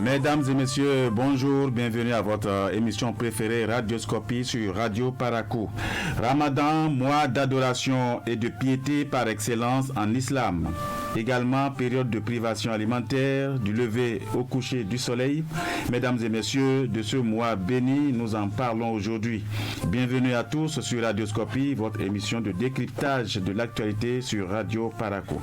Mesdames et messieurs, bonjour, bienvenue à votre émission préférée Radioscopie sur Radio Parakou. Ramadan, mois d'adoration et de piété par excellence en islam. Également, période de privation alimentaire, du lever au coucher du soleil. Mesdames et messieurs, de ce mois béni, nous en parlons aujourd'hui. Bienvenue à tous sur Radioscopie, votre émission de décryptage de l'actualité sur Radio Parakou.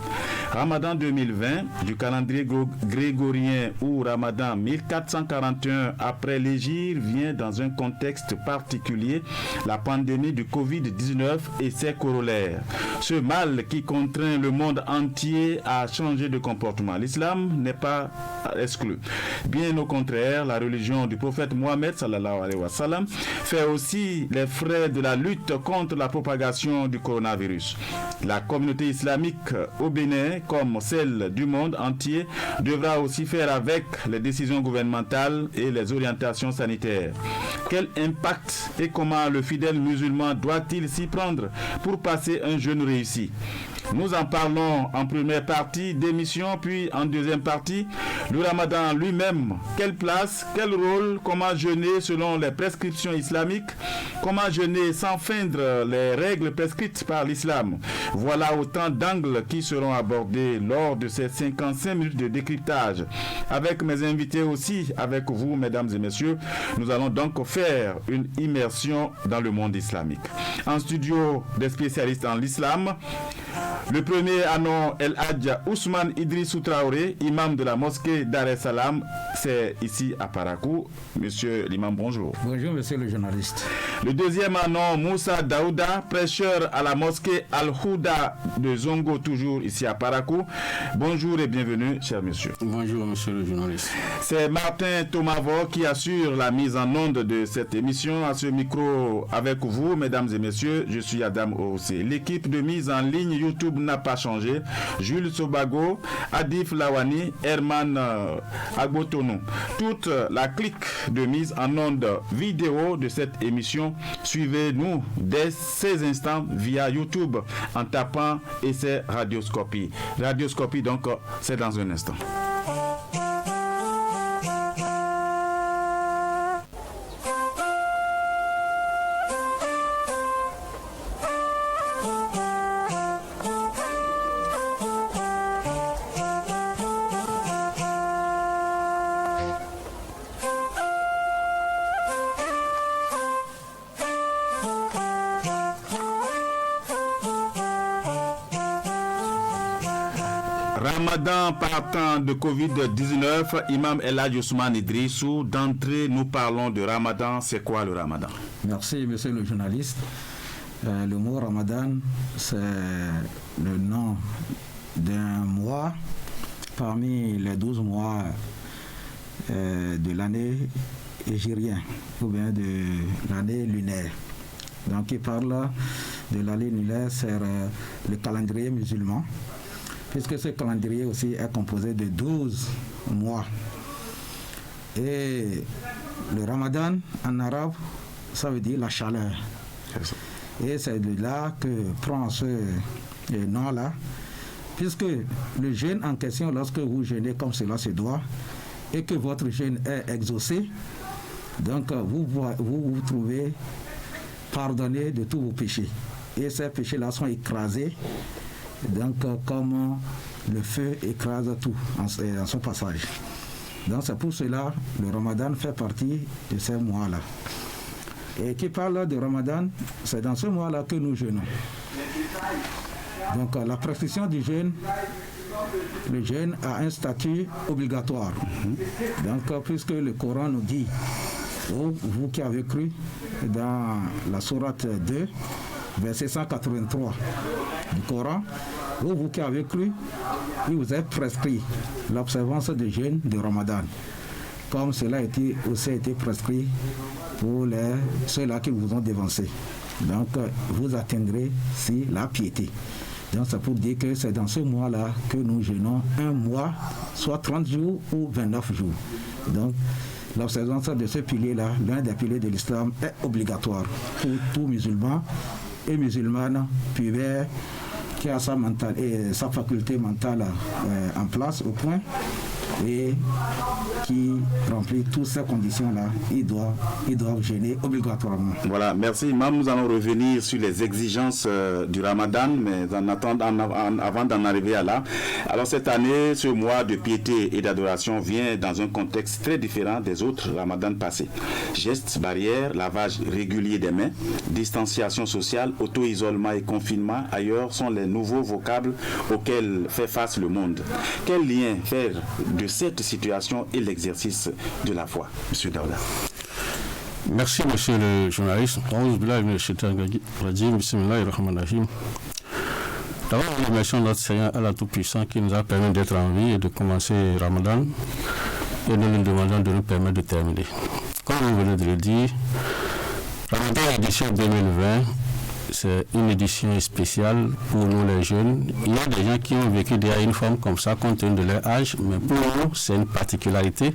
Ramadan 2020, du calendrier grégorien ou Ramadan 1441 après l'Hégire, vient dans un contexte particulier, la pandémie du Covid-19 et ses corollaires. Ce mal qui contraint le monde entier à changer de comportement. L'islam n'est pas exclu. Bien au contraire, la religion du prophète Mohammed sallallahu alayhi wa sallam fait aussi les frais de la lutte contre la propagation du coronavirus. La communauté islamique au Bénin, comme celle du monde entier, devra aussi faire avec les décisions gouvernementales et les orientations sanitaires. Quel impact et comment le fidèle musulman doit-il s'y prendre pour passer un jeûne réussi? Nous en parlons en première partie d'émission, puis en deuxième partie, le Ramadan lui-même. Quelle place, quel rôle, comment jeûner selon les prescriptions islamiques, comment jeûner sans feindre les règles prescrites par l'islam. Voilà autant d'angles qui seront abordés lors de ces 55 minutes de décryptage. Avec mes invités aussi, avec vous, mesdames et messieurs, nous allons donc faire une immersion dans le monde islamique. En studio, des spécialistes en l'islam. Le premier à nom El Hadja Ousmane Idrissou Traoré, imam de la mosquée Dar es Salam, c'est ici à Parakou. Monsieur l'imam, bonjour. Bonjour, monsieur le journaliste. Le deuxième à nom Moussa Daouda, prêcheur à la mosquée Al-Houda de Zongo, toujours ici à Parakou. Bonjour et bienvenue, cher monsieur. Bonjour, monsieur le journaliste. C'est Martin Tomavo qui assure la mise en onde de cette émission. À ce micro avec vous, mesdames et messieurs, je suis Adam Ossé. L'équipe de mise en ligne YouTube n'a pas changé. Jules Sobago, Adif Lawani, Herman Agbotonou. Toute la clique de mise en onde vidéo de cette émission, suivez-nous dès ces instants via YouTube en tapant Essai Radioscopie. Radioscopie, donc, c'est dans un instant. Ramadan partant de Covid-19, Imam El Hadj Ousmane Idrissou, d'entrée nous parlons de Ramadan. C'est quoi le Ramadan? Merci monsieur le journaliste. Le mot Ramadan, c'est le nom d'un mois parmi les 12 mois de l'année hégirienne ou bien de l'année lunaire. Donc il parle de l'année lunaire, c'est le calendrier musulman, puisque ce calendrier aussi est composé de 12 mois. Et le Ramadan, en arabe, ça veut dire la chaleur. Et c'est de là que prend ce nom-là, puisque le jeûne en question, lorsque vous jeûnez comme cela se doit, et que votre jeûne est exaucé, donc vous vous trouvez pardonné de tous vos péchés. Et ces péchés-là sont écrasés, donc comme le feu écrase tout en son passage. Donc c'est pour cela que le Ramadan fait partie de ces mois-là. Et qui parle de Ramadan, c'est dans ce mois-là que nous jeûnons. Donc la prescription du jeûne, le jeûne a un statut obligatoire. Donc puisque le Coran nous dit, vous qui avez cru, dans la sourate 2, verset 183 du Coran, vous qui avez cru, il vous est prescrit l'observance du jeûne de Ramadan, comme cela a aussi été prescrit pour ceux-là qui vous ont dévancé. Donc vous atteindrez si la piété. Donc c'est pour dire que c'est dans ce mois-là que nous jeûnons un mois, soit 30 jours ou 29 jours. Donc l'observance de ce pilier-là, l'un des piliers de l'islam, est obligatoire pour tout musulman et musulmane pubère qui a sa faculté mentale en place, au point, et qui remplit toutes ces conditions-là, ils doivent jeûner obligatoirement. Voilà, merci Imam. Nous allons revenir sur les exigences du Ramadan, mais avant d'en arriver à là. Alors cette année, ce mois de piété et d'adoration vient dans un contexte très différent des autres Ramadans passés. Gestes, barrières, lavage régulier des mains, distanciation sociale, auto-isolement et confinement ailleurs sont les nouveaux vocables auxquels fait face le monde. Quel lien faire de cette situation et l'exercice de la foi, M. Daouda? Merci, monsieur le journaliste. D'abord, nous remercions notre Seigneur Allah Tout-Puissant qui nous a permis d'être en vie et de commencer Ramadan, et nous lui demandons de nous permettre de terminer. Comme vous venez de le dire, Ramadan édition 2020, c'est une édition spéciale pour nous les jeunes. Il y a des gens qui ont vécu déjà une forme comme ça compte tenu de leur âge, mais pour nous, c'est une particularité.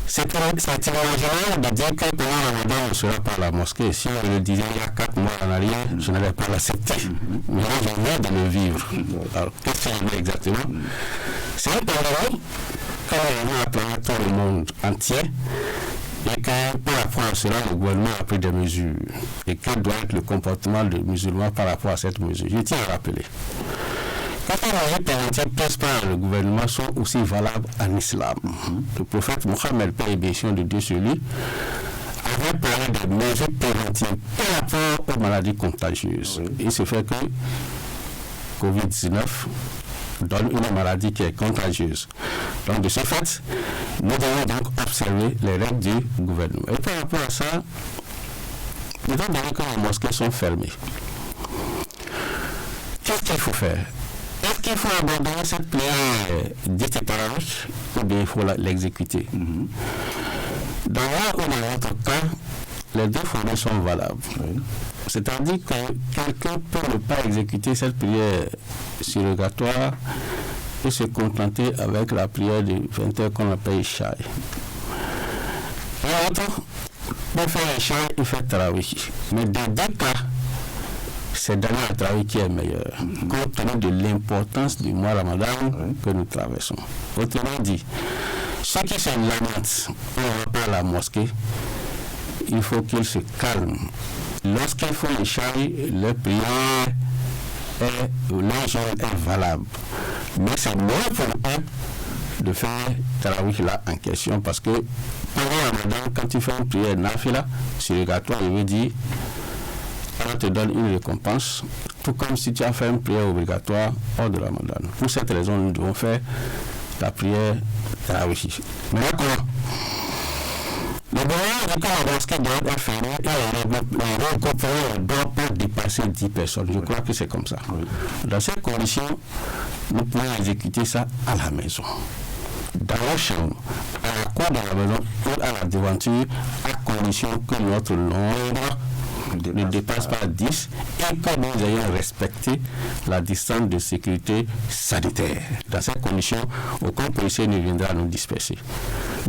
C'est imaginable de dire que pendant Ramadan, on ne sera pas à la mosquée. Si on le disait il y a 4 mois en arrière, je n'allais pas l'accepter. Mais là, je viens de le vivre. Alors, qu'est-ce que ça veut dire exactement? C'est un programme quand on a appelé tout le monde entier et que par rapport à cela, le gouvernement a pris des mesures. Et quel doit être le comportement des musulmans par rapport à cette mesure? Je tiens à rappeler. Quand les mesures préventives prises par le gouvernement sont aussi valables en islam. Le prophète Mohammed, paix et bénédiction de Dieu sur lui, avait parlé de mesures préventives par rapport aux maladies contagieuses. Il se fait que Covid-19 donne une maladie qui est contagieuse. Donc de ce fait, nous devons donc observer les règles du gouvernement. Et par rapport à ça, nous devons dire que les mosquées sont fermées. Qu'est-ce qu'il faut faire? Est-ce qu'il faut abandonner cette prière dite tarawih ou bien il faut l'exécuter? Dans l'un ou dans l'autre cas, les deux formules sont valables. C'est-à-dire que quelqu'un peut ne pas exécuter cette prière surrogatoire et se contenter avec la prière de 20 heures qu'on appelle Ishaï. L'autre peut faire Ishaï et faire tarawih. Mais dans deux cas, c'est dans la tarawih qui est meilleur, compte tenu de l'importance du mois Ramadan que nous traversons. Autrement dit, ceux qui se lamentent pour ne pas à la mosquée, il faut qu'ils se calment. Lorsqu'ils font les chari, leur prière leur jeûne est valable. Mais c'est moins pour eux de faire tarawih là en question parce que pendant Ramadan, quand tu fais une prière nafila, surrogatoire, il veut dire Allah te donne une récompense, tout comme si tu as fait une prière obligatoire hors de Ramadan. Pour cette raison, nous devons faire la prière tarawih. Mais d'accord. Le moyen de la mosquée doit être fermé et le regroupement ne doit pas dépasser 10 personnes. Je crois que c'est comme ça. Dans ces conditions, nous pouvons exécuter ça à la maison. Dans la chambre, à la cour de la maison ou à la devanture, à condition que notre nombre ne dépasse pas 10 et que nous ayons respecté la distance de sécurité sanitaire. Dans ces conditions, aucun policier ne viendra nous disperser.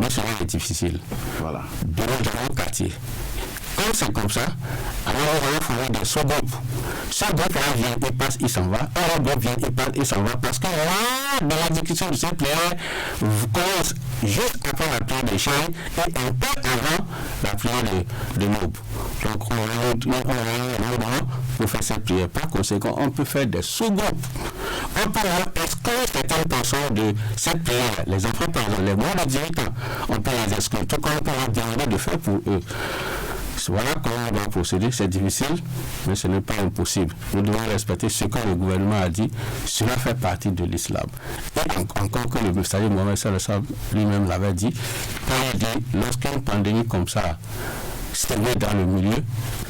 Mais cela est difficile. Voilà. Dans le quartier. Quand c'est comme ça, alors on va former des sous-groupes. Ce groupe-là vient et passe, il s'en va. Un autre groupe vient et passe, il s'en va. Parce que là, dans la discussion de cette prière, vous commencez juste après la prière des chants et un peu avant la prière de l'aube. Donc on va un moment pour faire cette prière. Par conséquent, on peut faire des sous-groupes. On peut exclure certaines personnes de cette prière. Les enfants, par exemple, les moins de 18 ans, on peut les exclure. Tout comme on peut leur demander de faire pour eux. Voilà comment on doit procéder, c'est difficile, mais ce n'est pas impossible. Nous devons respecter ce que le gouvernement a dit, cela fait partie de l'islam. Et encore que le messager Mohamed Sallallahu lui-même l'avait dit, quand il dit, lorsqu'une pandémie comme ça se met dans le milieu,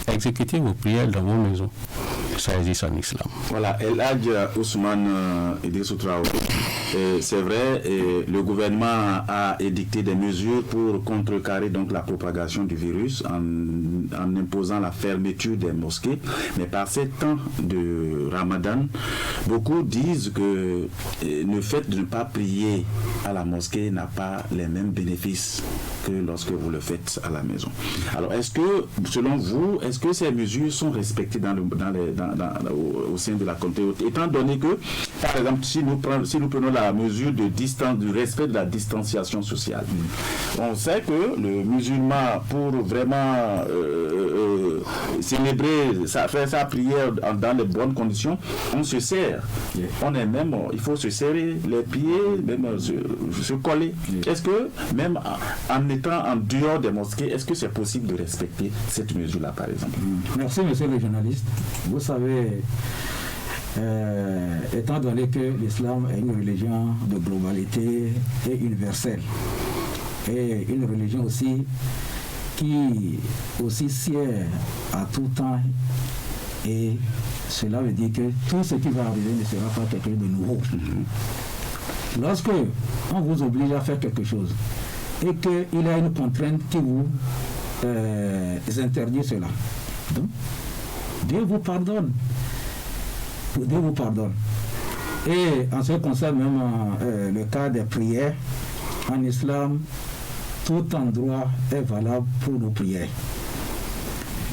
exécutez vos prières dans vos maisons. Ça existe en islam. Voilà, El Hadj Ousmane Idrissou Traoré. C'est vrai, le gouvernement a édicté des mesures pour contrecarrer donc la propagation du virus en imposant la fermeture des mosquées. Mais par ces temps de Ramadan, beaucoup disent que le fait de ne pas prier à la mosquée n'a pas les mêmes bénéfices que lorsque vous le faites à la maison. Alors, est-ce que, selon vous, est-ce que ces mesures sont respectées au sein de la communauté, étant donné que par exemple, si nous prenons la mesure de distance, du respect de la distanciation sociale, on sait que le musulman, pour vraiment célébrer, faire sa prière dans les bonnes conditions, on se serre. On est même, il faut se serrer les pieds, même se coller. Est-ce que, même en étant en dehors des mosquées, est-ce que c'est possible de respecter cette mesure-là, par exemple? Merci, monsieur le journaliste. Vous savez, étant donné que l'islam est une religion de globalité et universelle, et une religion aussi qui aussi sied à tout temps, et cela veut dire que tout ce qui va arriver ne sera pas quelque chose de nouveau. Lorsque on vous oblige à faire quelque chose et qu'il y a une contrainte qui vous interdit cela, donc, Dieu vous pardonne. Dieu vous pardonne. Et en ce qui concerne même le cas des prières, en islam, tout endroit est valable pour nos prières.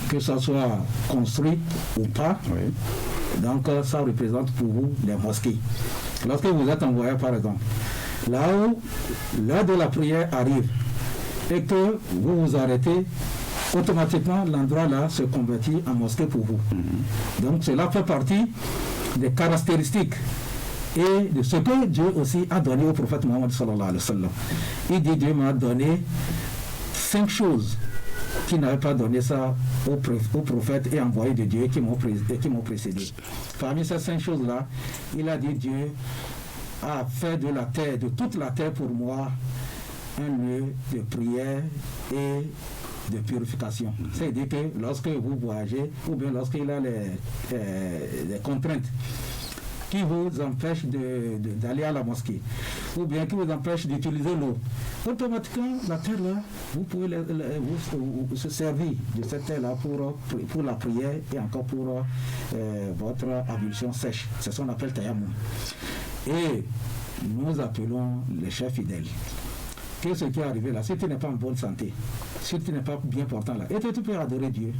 Que ça soit construit ou pas, donc ça représente pour vous les mosquées. Lorsque vous êtes en voyage, par exemple, là où l'heure de la prière arrive et que vous vous arrêtez, automatiquement l'endroit là se convertit en mosquée pour vous. Donc cela fait partie des caractéristiques et de ce que Dieu aussi a donné au prophète Mohammed sallallahu alayhi wa sallam. Il dit: Dieu m'a donné 5 choses qui n'avaient pas donné ça aux prophètes et envoyés de Dieu qui m'ont précédé. Parmi ces 5 choses-là, il a dit: Dieu a fait de la terre, de toute la terre pour moi, un lieu de prière et de purification. C'est-à-dire que lorsque vous voyagez, ou bien lorsqu'il y a les contraintes qui vous empêchent d'aller à la mosquée, ou bien qui vous empêchent d'utiliser l'eau, automatiquement, la terre là, vous pouvez vous se servir de cette terre-là pour la prière et encore pour votre ablution sèche. C'est ce qu'on appelle tayammum. Et nous appelons les chefs fidèles. Qu'est-ce qui est arrivé là? Si tu n'es pas en bonne santé, si tu n'es pas bien portant là, et tu peux adorer Dieu.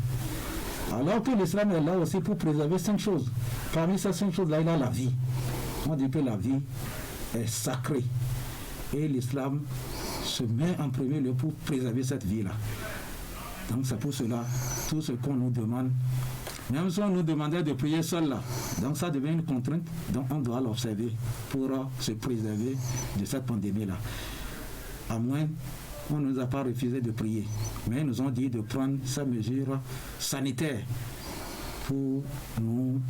Alors que l'islam est là aussi pour préserver 5 choses. Parmi ces 5 choses-là, il y a la vie. On dit que la vie est sacrée. Et l'islam se met en premier lieu pour préserver cette vie-là. Donc c'est pour cela, tout ce qu'on nous demande, même si on nous demandait de prier seul là, donc ça devient une contrainte, donc on doit l'observer pour se préserver de cette pandémie-là. À moins on ne nous a pas refusé de prier, mais ils nous ont dit de prendre ces mesures sanitaires pour nous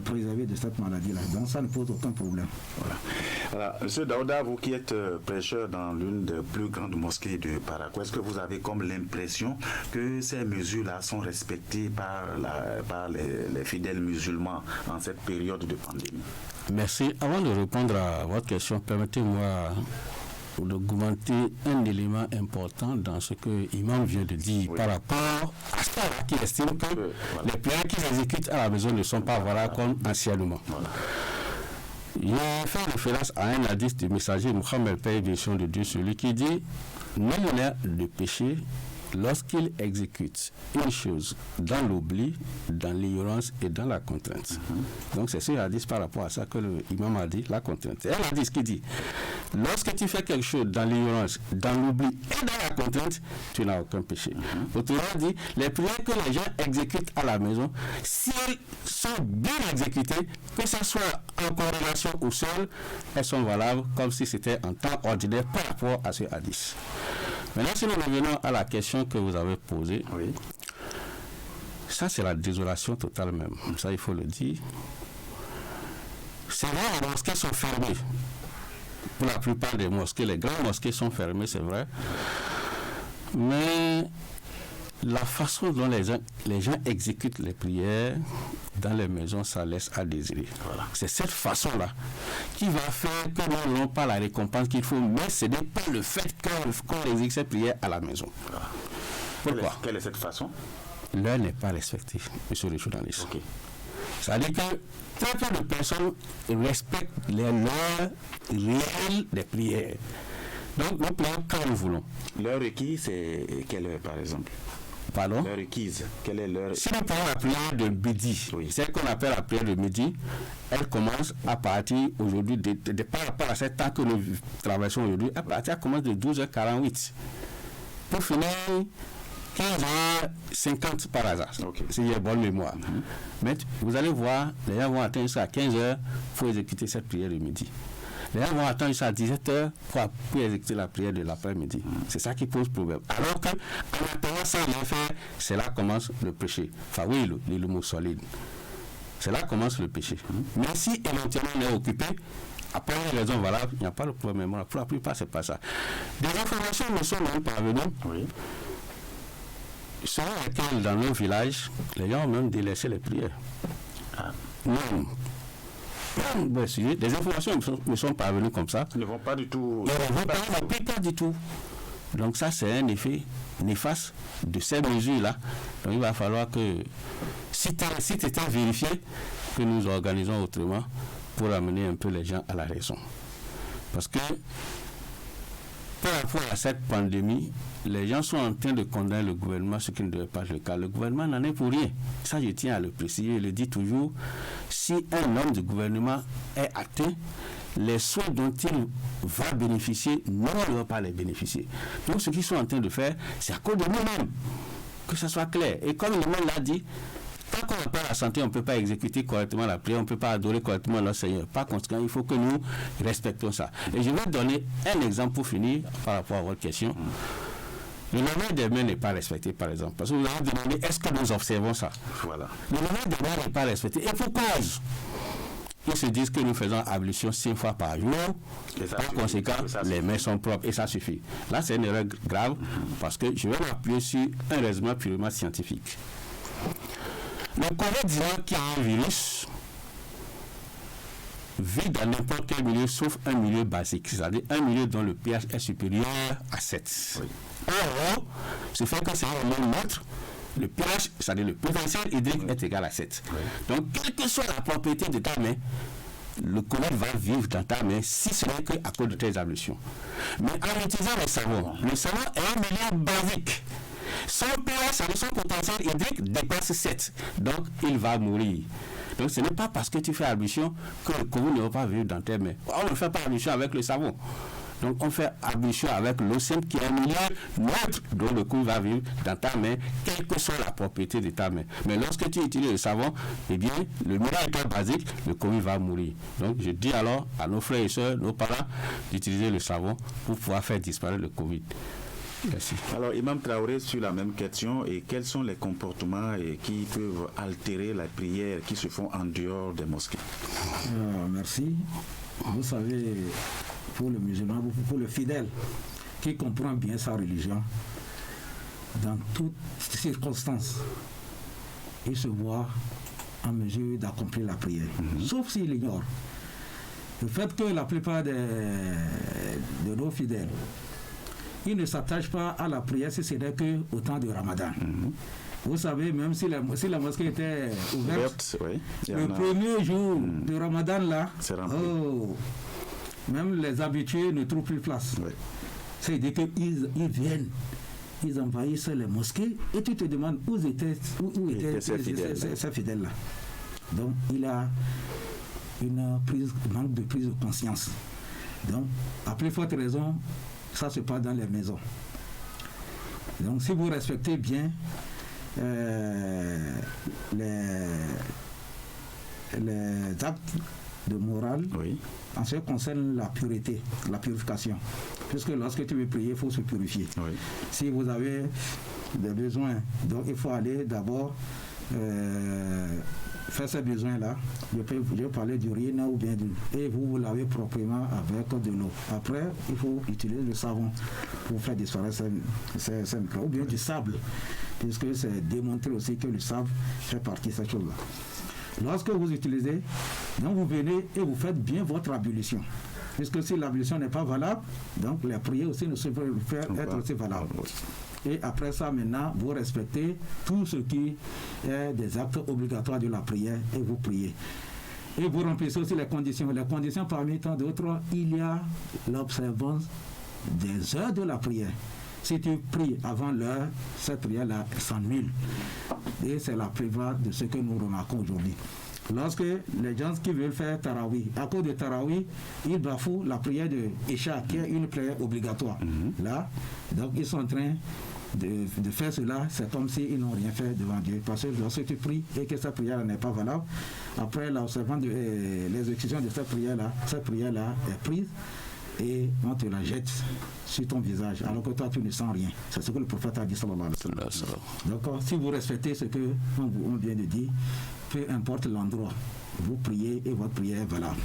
préserver de cette maladie-là. Donc ça ne pose aucun problème. Voilà. Alors, M. Daouda, vous qui êtes prêcheur dans l'une des plus grandes mosquées de Parakou, est-ce que vous avez comme l'impression que ces mesures-là sont respectées par les fidèles musulmans en cette période de pandémie? Merci. Avant de répondre à votre question, permettez-moi d'augmenter un élément important dans ce que l'imam vient de dire par rapport à ceux qui estiment que les prières qu'ils exécutent à la maison ne sont pas valables comme anciennement. Il fait référence à un hadith du messager Mohammed, paix et bénédiction de Dieu, celui qui dit: nul n'est de péché lorsqu'il exécute une chose dans l'oubli, dans l'ignorance et dans la contrainte. Donc c'est ce hadith par rapport à ça que l'imam a dit, la contrainte. Et un hadith qui dit: lorsque tu fais quelque chose dans l'ignorance, dans l'oubli et dans la contrainte, tu n'as aucun péché. Autrement dit, les prières que les gens exécutent à la maison, si elles sont bien exécutées, que ce soit en corrélation ou seul, elles sont valables comme si c'était en temps ordinaire par rapport à ce hadith. Maintenant, si nous revenons à la question que vous avez posée, ça c'est la désolation totale même. Ça, il faut le dire. C'est vrai, les mosquées sont fermées. Pour la plupart des mosquées, les grandes mosquées sont fermées, c'est vrai. Mais la façon dont les gens exécutent les prières dans les maisons, ça laisse à désirer. Voilà. C'est cette façon-là qui va faire que nous n'aurons pas la récompense qu'il faut, mais ce n'est pas le fait qu'on exécute ces prières à la maison. Voilà. Pourquoi? Quelle est cette façon? L'heure n'est pas respectée, monsieur le journaliste. Okay. C'est-à-dire que très peu de personnes respectent les heures réelles des prières. Donc, nous prions quand nous voulons. L'heure requise, c'est quelle heure, par exemple? Pardon? L'heure requise. Quelle est l'heure? Si nous prenons la prière de midi, celle qu'on appelle la prière de midi, elle commence à partir aujourd'hui, par rapport à ce temps que nous traversons aujourd'hui, elle commence de 12h48 pour finir 15h50 par hasard, si j'ai bonne mémoire. Mais vous allez voir, les gens vont attendre jusqu'à 15h pour exécuter cette prière de midi. Les gens vont attendre jusqu'à 17h pour exécuter la prière de l'après-midi. C'est ça qui pose problème. Alors que, en attendant ça, en fait, c'est là commence le péché. Enfin, oui, le mot solide. C'est là commence le péché. Mais si éventuellement on est occupé, après une raison valable, il n'y a pas de problème. Pour la plupart, c'est pas ça. Des informations nous sont même parvenues. Selon lesquelles, dans nos villages, les gens ont même délaissé les prières. Non. Des informations me sont parvenues comme ça. Ils ne vont pas du tout. Ils ne prient pas du tout. Donc ça, c'est un effet néfaste de ces mesures-là. Donc il va falloir que, si tu étais vérifié, que nous organisons autrement pour amener un peu les gens à la raison. Parce que par rapport à cette pandémie, les gens sont en train de condamner le gouvernement, ce qui ne devrait pas être le cas. Le gouvernement n'en est pour rien. Ça, je tiens à le préciser. Je le dis toujours. Si un homme du gouvernement est atteint, les soins dont il va bénéficier, nous ne va pas les bénéficier. Donc, ce qu'ils sont en train de faire, c'est à cause de nous-mêmes. Que ce soit clair. Et comme le monde l'a dit, tant qu'on n'a pas la santé, on ne peut pas exécuter correctement la prière, on ne peut pas adorer correctement notre Seigneur. Par conséquent, il faut que nous respectons ça. Et je vais donner un exemple pour finir par rapport à votre question. Le lavage des mains n'est pas respecté, par exemple. Parce que vous avez demandé, est-ce que nous observons ça? Voilà. Le lavage des mains n'est pas respecté. Et pour cause, ils se disent que nous faisons ablution 5 fois par jour. Par conséquent, les mains sont propres et ça suffit. Là, c'est une erreur grave parce que je vais m'appuyer sur un raisonnement purement scientifique. Le COVID-19 qui est un virus vit dans n'importe quel milieu sauf un milieu basique, c'est-à-dire un milieu dont le pH est supérieur à 7. Alors, ce fait que c'est un monde neutre, le pH, c'est-à-dire le potentiel hydrique est égal à 7. Donc, quelle que soit la propriété de ta main, le COVID va vivre dans ta main si ce n'est qu'à cause de tes ablutions. Mais en utilisant le savon est un milieu basique. Son pH, son potentiel hydrique dépasse 7. Donc, il va mourir. Donc, ce n'est pas parce que tu fais ablution que le COVID ne va pas vivre dans tes mains. On ne fait pas ablution avec le savon. Donc, on fait ablution avec l'eau simple qui est un milieu neutre dont le COVID va vivre dans ta main, quelle que soit la propriété de ta main. Mais lorsque tu utilises le savon, eh bien, le milieu étant basique, le COVID va mourir. Donc, je dis alors à nos frères et sœurs, nos parents, d'utiliser le savon pour pouvoir faire disparaître le COVID. Merci. Alors, Imam Traoré, sur la même question, et quels sont les comportements qui peuvent altérer la prière qui se font en dehors des mosquées? Merci. Vous savez, pour le musulman, pour le fidèle qui comprend bien sa religion, dans toutes circonstances, il se voit en mesure d'accomplir la prière, sauf s'il ignore. Le fait que la plupart de nos fidèles, ils ne s'attachent pas à la prière si ce n'est qu'au temps de Ramadan. Vous savez, même si la mosquée était ouverte, le premier jour de Ramadan, là, même les habitués ne trouvent plus place. C'est-à-dire qu'ils viennent, ils envahissent les mosquées et tu te demandes où étaient ces fidèles-là. Donc, il a manque de prise de conscience. Donc, à plus forte raison, ça se passe dans les maisons. Donc, si vous respectez bien les actes de morale, en ce qui concerne la pureté, la purification, puisque lorsque tu veux prier, il faut se purifier. Si vous avez des besoins, donc il faut aller d'abord faire ces besoins-là. Je vais parler d'urine ou bien et vous lavez proprement avec de l'eau. Après, il faut utiliser le savon pour faire disparaître ces microbes, ou bien du sable, puisque c'est démontré aussi que le sable fait partie de cette chose-là. Lorsque vous utilisez, donc vous venez et vous faites bien votre ablution. Puisque si l'ablution n'est pas valable, donc les prières aussi ne se peuvent faire être aussi valables. Et après ça, maintenant, vous respectez tout ce qui est des actes obligatoires de la prière et vous priez. Et vous remplissez aussi les conditions. Les conditions, parmi tant d'autres, il y a l'observance des heures de la prière. Si tu pries avant l'heure, cette prière-là s'annule. Et c'est la plupart de ce que nous remarquons aujourd'hui. Lorsque les gens qui veulent faire Tarawih, à cause de Tarawih, ils bafouent la prière de Isha, qui est une prière obligatoire. Là, donc ils sont en train de faire cela, c'est comme s'ils n'ont rien fait devant Dieu. Parce que lorsque tu pries et que cette prière n'est pas valable, après l'observance de l'exécution de cette prière-là est prise et on te la jette sur ton visage, alors que toi tu ne sens rien. C'est ce que le prophète a dit, sallallahu alayhi wa sallam. Donc si vous respectez ce que on vient de dire, peu importe l'endroit, vous priez et votre prière est valable.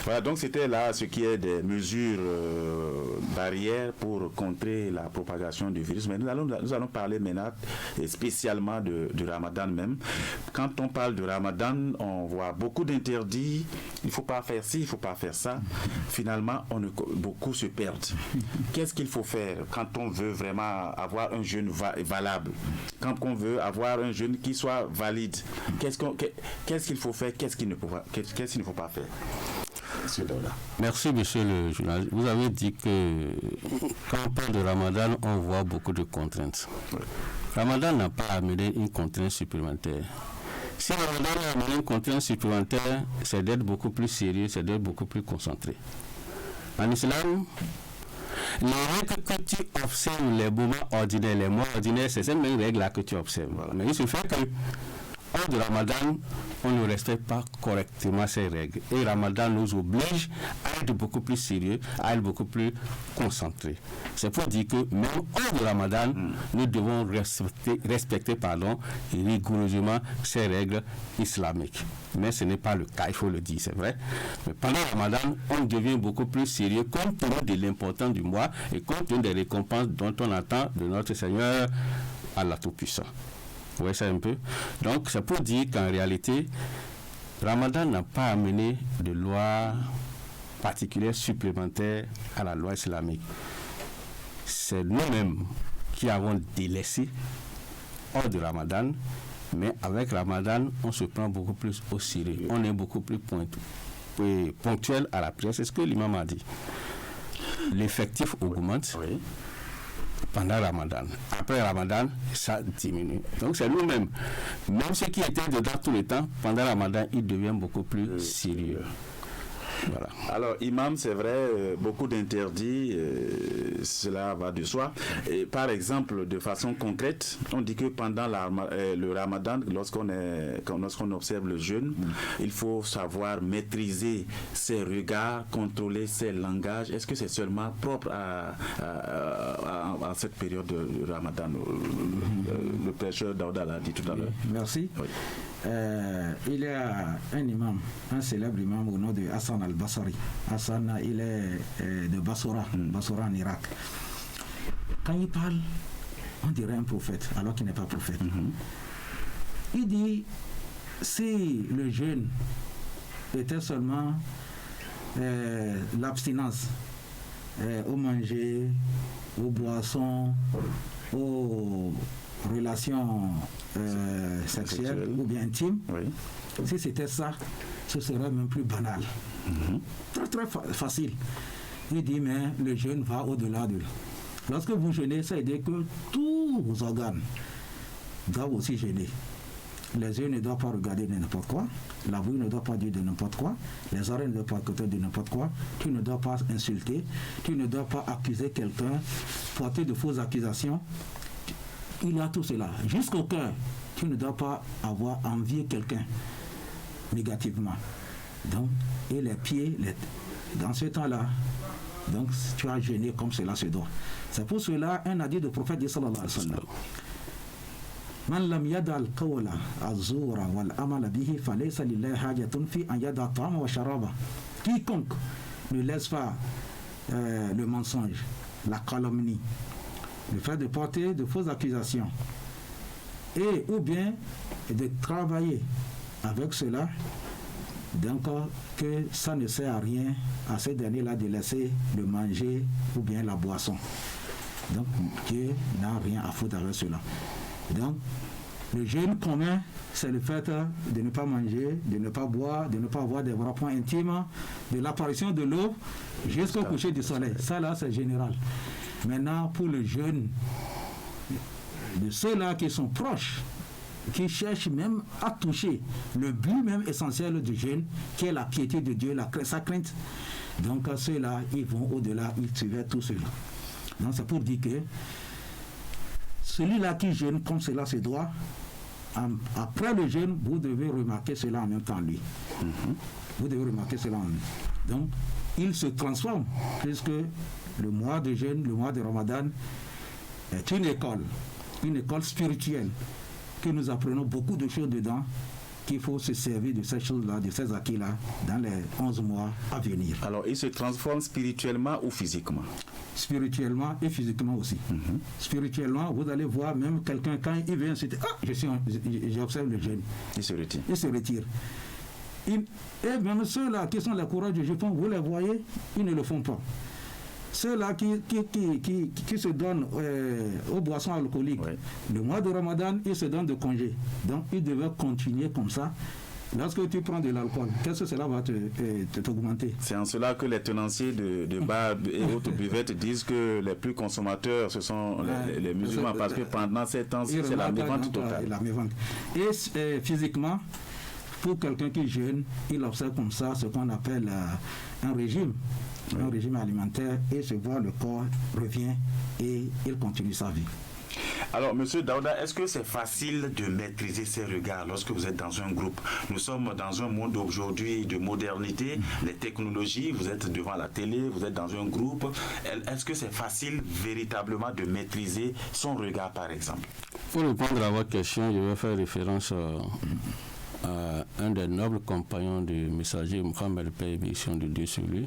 Voilà, donc c'était là ce qui est des mesures barrières pour contrer la propagation du virus. Mais nous allons parler maintenant spécialement du Ramadan même. Quand on parle du Ramadan, on voit beaucoup d'interdits. Il ne faut pas faire ci, il ne faut pas faire ça. Finalement, beaucoup se perdent. Qu'est-ce qu'il faut faire quand on veut vraiment avoir un jeûne valable? Quand on veut avoir un jeûne qui soit valide? Qu'est-ce qu'il faut faire? Qu'est-ce qu'il ne faut pas faire? Merci, monsieur le journaliste. Vous avez dit que quand on parle de Ramadan, on voit beaucoup de contraintes. Ramadan n'a pas amené une contrainte supplémentaire. Si Ramadan a amené une contrainte supplémentaire, c'est d'être beaucoup plus sérieux, c'est d'être beaucoup plus concentré. En islam, les règles que tu observes, les moments ordinaires, les mois ordinaires, c'est ces mêmes règles-là que tu observes. Mais il se fait que hors de Ramadan, on ne respecte pas correctement ces règles. Et Ramadan nous oblige à être beaucoup plus sérieux, à être beaucoup plus concentrés. C'est pour dire que même hors de Ramadan, nous devons respecter rigoureusement ces règles islamiques. Mais ce n'est pas le cas, il faut le dire, c'est vrai. Mais pendant Ramadan, on devient beaucoup plus sérieux compte tenu de l'importance du mois et compte tenu des récompenses dont on attend de notre Seigneur Allah Tout-Puissant. Vous voyez ça un peu? Donc, c'est pour dire qu'en réalité, Ramadan n'a pas amené de loi particulière supplémentaire à la loi islamique. C'est nous-mêmes qui avons délaissé hors de Ramadan, mais avec Ramadan, on se prend beaucoup plus au sérieux. On est beaucoup plus ponctuel à la prière. C'est ce que l'imam a dit. L'effectif augmente. Oui. Pendant Ramadan. Après Ramadan, ça diminue. Donc c'est nous-mêmes. Même ceux qui étaient dedans tout le temps, pendant Ramadan, ils deviennent beaucoup plus sérieux. Voilà. Alors, imam, c'est vrai, beaucoup d'interdits, cela va de soi. Et, par exemple, de façon concrète, on dit que pendant le Ramadan, lorsqu'on observe le jeûne, il faut savoir maîtriser ses regards, contrôler ses langages. Est-ce que c'est seulement propre à cette période de Ramadan? Le prêcheur Daouda l'a dit tout à l'heure. Merci. Oui. Il y a un imam, un célèbre imam au nom de Hassan al-Basri. Hassan, il est de Basora en Irak. Quand il parle, on dirait un prophète, alors qu'il n'est pas prophète. Il dit, si le jeûne était seulement l'abstinence au manger, aux boissons, aux relations sexuelles ou bien intimes, si c'était ça, ce serait même plus banal. Très très facile. Il dit, mais le jeûne va au-delà de... Lorsque vous jeûnez, ça veut dire que tous vos organes doivent aussi jeûner. Les yeux ne doivent pas regarder de n'importe quoi, la bouche ne doit pas dire de n'importe quoi, les oreilles ne doivent pas écouter de n'importe quoi, tu ne dois pas insulter, tu ne dois pas accuser quelqu'un, porter de fausses accusations. Il y a tout cela. Jusqu'au cœur, tu ne dois pas avoir envié quelqu'un négativement. Donc, et les pieds, dans ce temps-là, donc tu as jeûné comme cela se doit. C'est pour cela un hadith du prophète sallallahu alayhi wa sallam. Man lam yada al-qawla az-zura wal-amala bihi falaysa lillahi hajatun fi an yada ta'ama wa sharaba. Quiconque ne laisse pas le mensonge, la calomnie, le fait de porter de fausses accusations et ou bien de travailler avec cela, donc que ça ne sert à rien à ces derniers-là de laisser le manger ou bien la boisson. Donc Dieu n'a rien à foutre avec cela. Donc le jeûne commun, c'est le fait de ne pas manger, de ne pas boire, de ne pas avoir des rapports intimes, de l'apparition de l'eau jusqu'au coucher du soleil. Ça là, c'est général. Maintenant, pour le jeûne, de ceux-là qui sont proches, qui cherchent même à toucher le but même essentiel du jeûne, qui est la piété de Dieu, sa crainte. Donc ceux-là, ils vont au-delà, ils suivaient tout cela. Donc c'est pour dire que celui-là qui jeûne comme cela se doit, après le jeûne, vous devez remarquer cela en même temps lui. Vous devez remarquer cela en lui. Donc, il se transforme, puisque le mois de jeûne, le mois de Ramadan, est une école spirituelle, que nous apprenons beaucoup de choses dedans, qu'il faut se servir de ces choses-là, de ces acquis-là, dans les 11 mois à venir. Alors, il se transforme spirituellement ou physiquement? Spirituellement et physiquement aussi. Spirituellement, vous allez voir même quelqu'un, quand il vient, c'est j'observe le jeûne. Il se retire. Et même ceux-là qui sont les courageux, je pense, vous les voyez, ils ne le font pas. Ceux-là qui se donnent aux boissons alcooliques, le mois de Ramadan, ils se donnent de congé. Donc, ils devaient continuer comme ça. Lorsque tu prends de l'alcool, qu'est-ce que cela va t'augmenter? C'est en cela que les tenanciers de bars et autres buvettes disent que les plus consommateurs, ce sont les musulmans, parce que pendant ces temps, c'est la mévente totale. Et physiquement, pour quelqu'un qui jeûne, il observe comme ça ce qu'on appelle un régime alimentaire, et se voit le corps revient et il continue sa vie. Alors, Monsieur Daouda, est-ce que c'est facile de maîtriser ces regards lorsque vous êtes dans un groupe? Nous sommes dans un monde aujourd'hui de modernité, les technologies, vous êtes devant la télé, vous êtes dans un groupe. Est-ce que c'est facile véritablement de maîtriser son regard, par exemple? Pour répondre à votre question, je vais faire référence à un des nobles compagnons du messager Mohammed, paix et bénédiction de Dieu sur lui,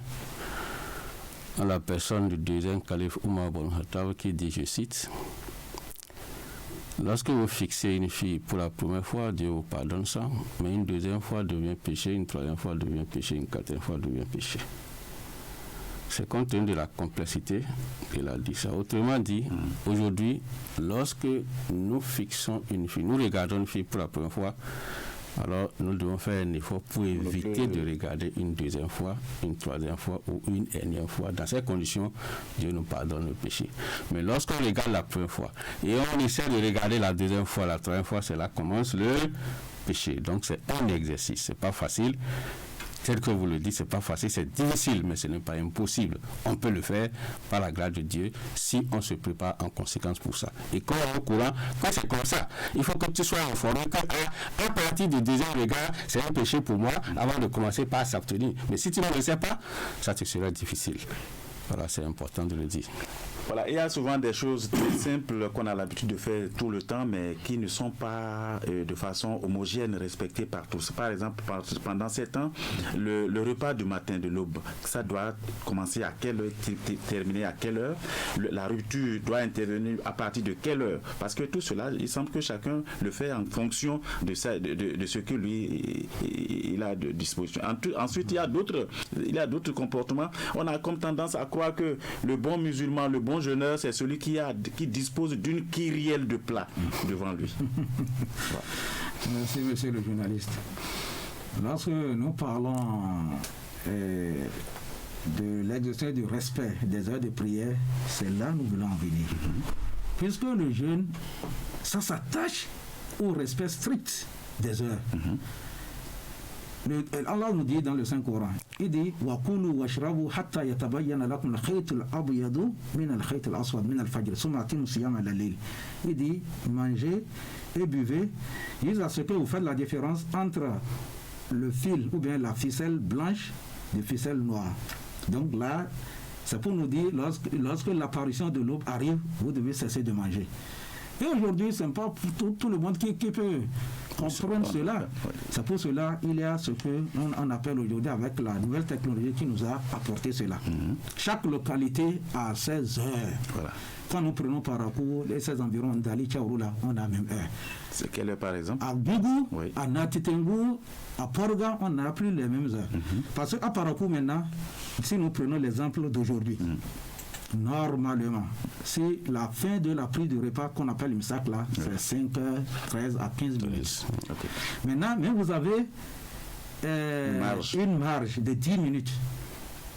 en la personne du deuxième calife Omar ibn Khattab, qui dit, je cite, lorsque vous fixez une fille pour la première fois, Dieu vous pardonne ça, mais une deuxième fois devient péché, une troisième fois devient péché, une quatrième fois devient péché. C'est compte tenu de la complexité qu'il a dit ça. Autrement dit, aujourd'hui, lorsque nous fixons une fille, nous regardons une fille pour la première fois, alors nous devons faire un effort pour éviter de regarder une deuxième fois, une troisième fois ou une énième fois. Dans ces conditions, Dieu nous pardonne le péché. Mais lorsqu'on regarde la première fois et on essaie de regarder la deuxième fois, la troisième fois, c'est là que commence le péché. Donc c'est un exercice, c'est pas facile. Tel que vous le dites, c'est pas facile, c'est difficile, mais ce n'est pas impossible. On peut le faire par la grâce de Dieu si on se prépare en conséquence pour ça. Et quand on est au courant, quand c'est comme ça, il faut que tu sois informé qu'à partir du deuxième regard, c'est un péché pour moi avant de commencer par s'abstenir. Mais si tu ne le sais pas, ça te sera difficile. Voilà, c'est important de le dire. Voilà, il y a souvent des choses très simples qu'on a l'habitude de faire tout le temps, mais qui ne sont pas de façon homogène respectées par tous. Par exemple, pendant 7 ans, le repas du matin de l'aube, ça doit commencer à quelle heure, terminer à quelle heure? La rupture doit intervenir à partir de quelle heure? Parce que tout cela, il semble que chacun le fait en fonction de ce que lui il a de disposition. Ensuite, il y a d'autres comportements. On a comme tendance à croire que le bon musulman, le bon jeûneur, c'est celui qui dispose d'une kyrielle de plats devant lui. Voilà. Merci, monsieur le journaliste. Lorsque nous parlons de l'exercice du respect des heures de prière, c'est là que nous voulons en venir. Puisque le jeûne, ça s'attache au respect strict des heures. Allah nous dit dans le Saint-Coran, il dit وَقُولُوا وَاشْرَبُوا حَتَّى يَتَبَيَّنَ لَكُمُ الْخَيْطُ الْأَبْيَضُ مِنَ الْخَيْطِ الْأَسْوَدِ مِنَ الْفَجْرِ ثُمَّ أَتِمُّوا الصِّيَامَ إِلَى اللَّيْلِ. Il dit mangez et buvez jusqu'à ce que vous faites la différence entre le fil ou bien la ficelle blanche de ficelle noire. Donc là, c'est pour nous dire lorsque l'apparition de l'aube arrive, vous devez cesser de manger. Et aujourd'hui, ce n'est pas tout le monde qui peut comprendre cela. C'est pour cela qu'il y a ce qu'on appelle aujourd'hui avec la nouvelle technologie qui nous a apporté cela. Chaque localité a 16 heures. Voilà. Quand nous prenons Parakou, les 16 environs d'Ali Tchaouroula, on a même heure. C'est quelle heure par exemple? À Bougou, à Natitengu, à Porga, on n'a plus les mêmes heures. Parce qu'à Parakou maintenant, si nous prenons l'exemple d'aujourd'hui, normalement, c'est la fin de la prise du repas qu'on appelle le misak là, c'est 5h13 à 15 minutes. Okay. Maintenant, mais vous avez une marge de 10 minutes.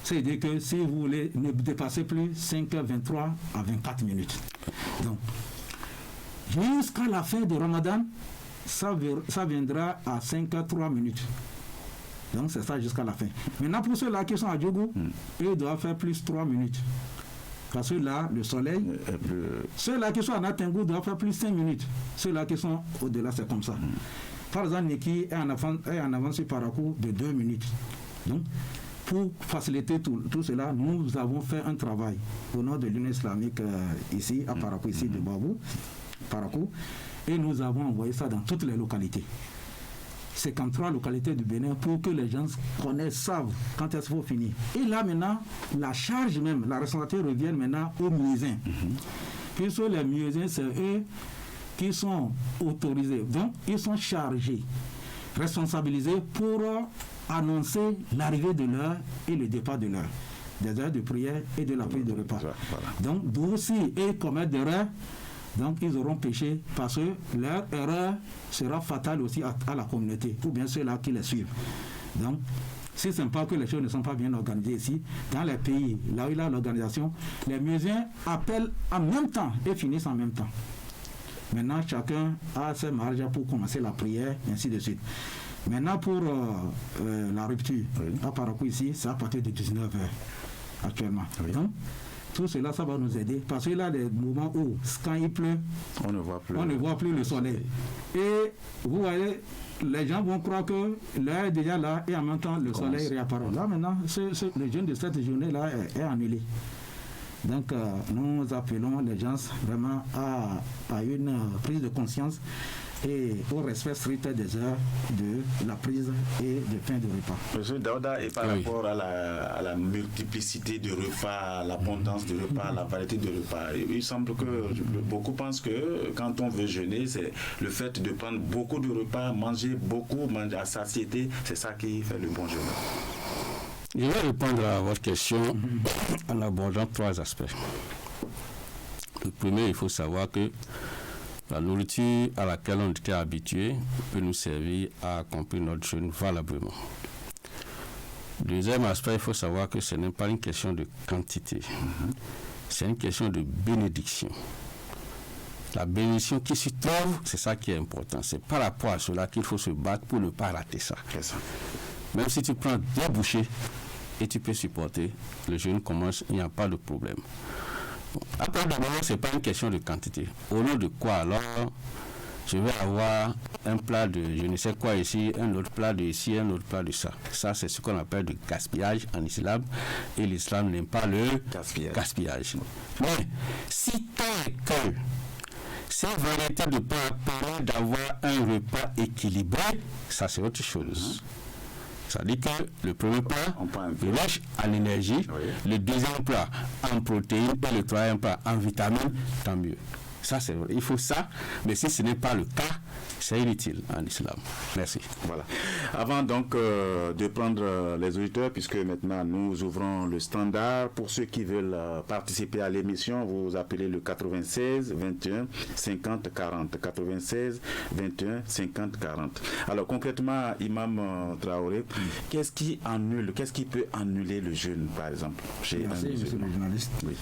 C'est-à-dire que si vous voulez ne dépassez plus 5h23 à 24 minutes. Donc, jusqu'à la fin du Ramadan, ça viendra à 5h03 minutes. Donc c'est ça jusqu'à la fin. Maintenant pour ceux-là qui sont à Djougou, ils doivent faire plus 3 minutes. Parce que là, le soleil, ceux-là qui sont à Natingou doivent faire plus 5 minutes. Ceux-là qui sont au-delà, c'est comme ça. Par exemple, Niki est en avance sur Parakou de 2 minutes. Donc, pour faciliter tout cela, nous avons fait un travail au nom de l'Union islamique ici, à Parakou, ici de Babou, Parakou, et nous avons envoyé ça dans toutes les localités. 53 localités du Bénin pour que les gens connaissent, savent quand est-ce qu'il faut finir. Et là maintenant, la charge même, la responsabilité revient maintenant aux muezzins. Puisque les muezzins, c'est eux qui sont autorisés. Donc, ils sont chargés, responsabilisés pour annoncer l'arrivée de l'heure et le départ de l'heure, des heures de prière et de la prise de repas. Voilà. Donc, d'où si ils commettent des erreurs, donc ils auront péché parce que leur erreur sera fatale aussi à la communauté, ou bien ceux-là qui les suivent. Donc, si ce n'est pas que les choses ne sont pas bien organisées ici, dans les pays, là où il y a l'organisation, les muezzins appellent en même temps et finissent en même temps. Maintenant, chacun a ses marges pour commencer la prière, et ainsi de suite. Maintenant, pour la rupture, à Parakou ici, c'est à partir de 19h actuellement. Oui. Donc, tout cela, ça va nous aider. Parce que là, les moments où, quand il pleut, on ne voit plus le soleil. Et vous voyez, les gens vont croire que l'air est déjà là et en même temps, le soleil réapparaît. Là, maintenant, le jeûne de cette journée-là est annulé. Donc, nous appelons les gens vraiment à une prise de conscience et au respect strict des heures de la prise et de fin de repas. Monsieur Daouda, et par rapport à la multiplicité de repas, l'abondance de repas, la variété de repas, il semble que beaucoup pensent que quand on veut jeûner, c'est le fait de prendre beaucoup de repas, manger à satiété, c'est ça qui fait le bon jeûne. Je vais répondre à votre question en abordant 3 aspects. Le premier, il faut savoir que la nourriture à laquelle on était habitué peut nous servir à accomplir notre jeûne valablement. Deuxième aspect, il faut savoir que ce n'est pas une question de quantité, c'est une question de bénédiction. La bénédiction qui s'y trouve, c'est ça qui est important. C'est par rapport à cela qu'il faut se battre pour ne pas rater ça. Même si tu prends 2 bouchées et tu peux supporter, le jeûne commence, il n'y a pas de problème. Après, de moment, ce n'est pas une question de quantité. Au nom de quoi alors je vais avoir un plat de je ne sais quoi ici, un autre plat de ici, un autre plat de ça. Ça, c'est ce qu'on appelle du gaspillage en islam. Et l'islam n'aime pas le gaspillage. Mais si tant est que cette variété de plats permet d'avoir un repas équilibré, ça c'est autre chose. Ça dit que le premier plat riche en énergie, le deuxième plat en protéines et le troisième plat en vitamines, tant mieux. Ça c'est vrai. Il faut ça, mais si ce n'est pas le cas, c'est inutile en islam. Merci. Voilà. Avant donc de prendre les auditeurs, puisque maintenant nous ouvrons le standard, pour ceux qui veulent participer à l'émission, vous appelez le 96 21 50 40. 96 21 50 40. Alors concrètement, Imam Traoré, qu'est-ce qui peut annuler le jeûne, par exemple, chez Merci, monsieur le journaliste. Oui.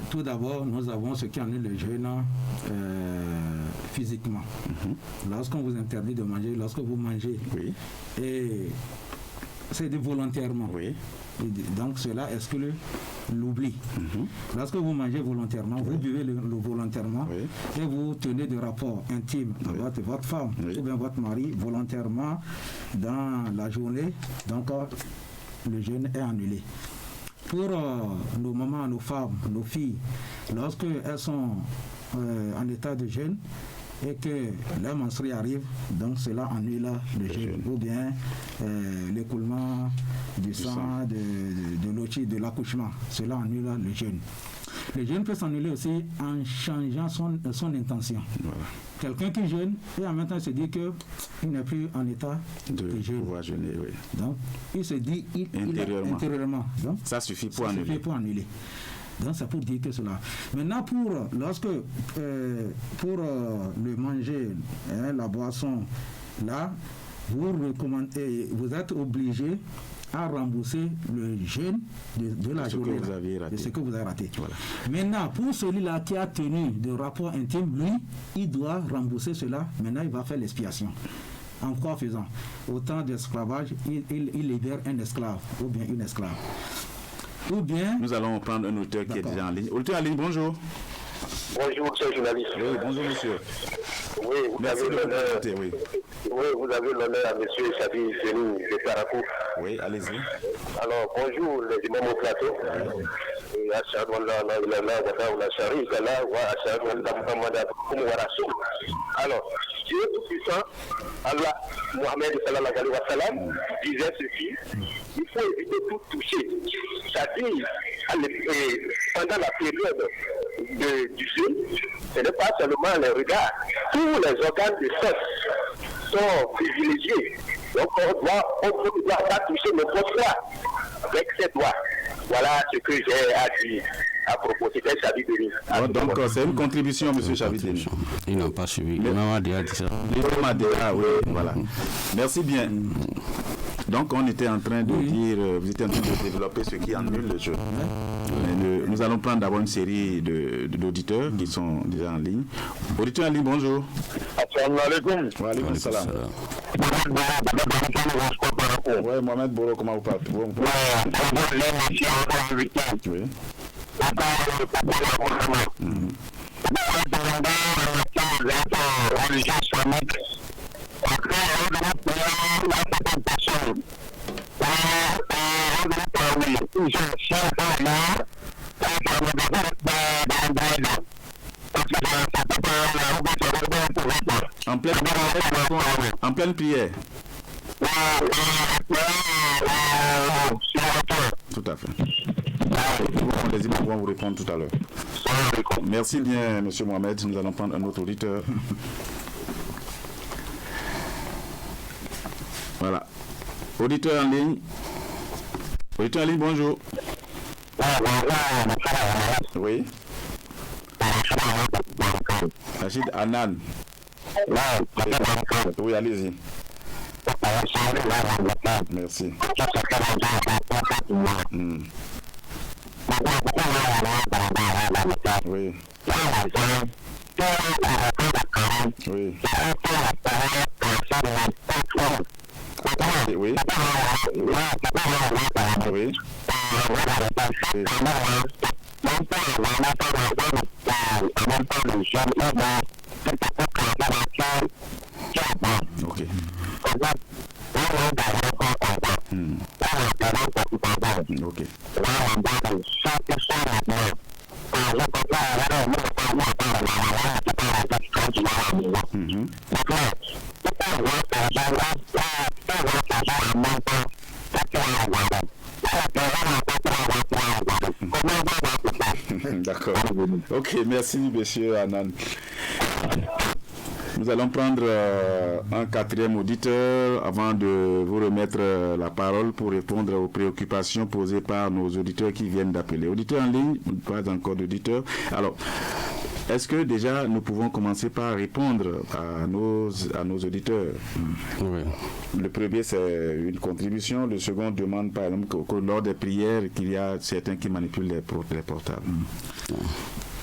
Tout d'abord, nous avons ce qui annule le jeûne physiquement. Lorsqu'on vous interdit de manger, lorsque vous mangez, et c'est volontairement. Donc cela exclut l'oubli. Lorsque vous mangez volontairement, vous buvez le volontairement et vous tenez des rapports intimes avec votre femme ou bien votre mari volontairement dans la journée, donc le jeûne est annulé. Pour nos mamans, nos femmes, nos filles, lorsque elles sont en état de jeûne et que la menstruée arrive, donc cela annule le jeûne, ou bien l'écoulement du sang, de l'otite, de l'accouchement, cela annule le jeûne. Le jeûne peut s'annuler aussi en changeant son intention. Quelqu'un qui jeûne et en même temps se dit qu'il n'est plus en état de jeûner. Donc il se dit intérieurement. Donc, ça suffit pour annuler. Donc c'est pour dire que cela. Maintenant pour le manger, la boisson, là vous êtes obligé à rembourser le jeûne de la journée, de ce que vous avez raté. Voilà. Maintenant, pour celui-là qui a tenu de rapport intime, lui, il doit rembourser cela. Maintenant, il va faire l'expiation. En quoi faisant? Au temps d'esclavage, il libère un esclave ou bien une esclave. Ou bien... Nous allons prendre un auteur qui est déjà en ligne. Auteur en ligne, bonjour. Bonjour, monsieur journaliste. Oui, bonjour, monsieur. Oui, vous avez l'honneur. Oui, vous avez l'honneur à monsieur Chabi Fénou de Parakou. Oui, allez-y. Alors, bonjour, les imams au plateau. Alors, Dieu tout-puissant, Allah, Mohamed sallallahu alayhi wa sallam, disait ceci: il faut éviter tout toucher. C'est-à-dire, pendant la période du jeûne, ce n'est pas seulement les regards, tous les organes de sens sont privilégiés. Donc on ne doit pas toucher n'importe quoi avec ses doigts. Voilà ce que j'ai à dire à propos. C'était Chabi Denis. Donc c'est une contribution, M. Chabi Denis. Ils n'ont pas suivi. L'imam a déjà dit ça. L'imam a déjà, oui, voilà. Merci bien. Donc on était en train de dire, vous étiez en train de développer ce qui annule le jeu. Nous allons prendre d'abord une série d'auditeurs qui sont déjà en ligne. Auditeurs en ligne, bonjour. Assalamu alaikum. Wa alaikum salam. Oui, Mohamed Boro, comment vous parlez? Oui. En pleine prière. Tout à fait. Les imams vont vous répondre tout à l'heure. Merci bien, M. Mohamed. Nous allons prendre un autre auditeur. Voilà. Auditeur en ligne. Auditeur en ligne, bonjour. Oui. Rachid Anan. Oui, allez-y. Merci. Oui. Oui. Oui. Oui. Ok. Ok. D'accord. Ok, merci, monsieur Anan. Nous allons prendre un quatrième auditeur avant de vous remettre la parole pour répondre aux préoccupations posées par nos auditeurs qui viennent d'appeler. Auditeur en ligne, pas encore d'auditeur. Alors, est-ce que déjà nous pouvons commencer par répondre à nos auditeurs? Oui. Le premier, c'est une contribution. Le second demande, par exemple, que lors des prières, qu'il y a certains qui manipulent les portables.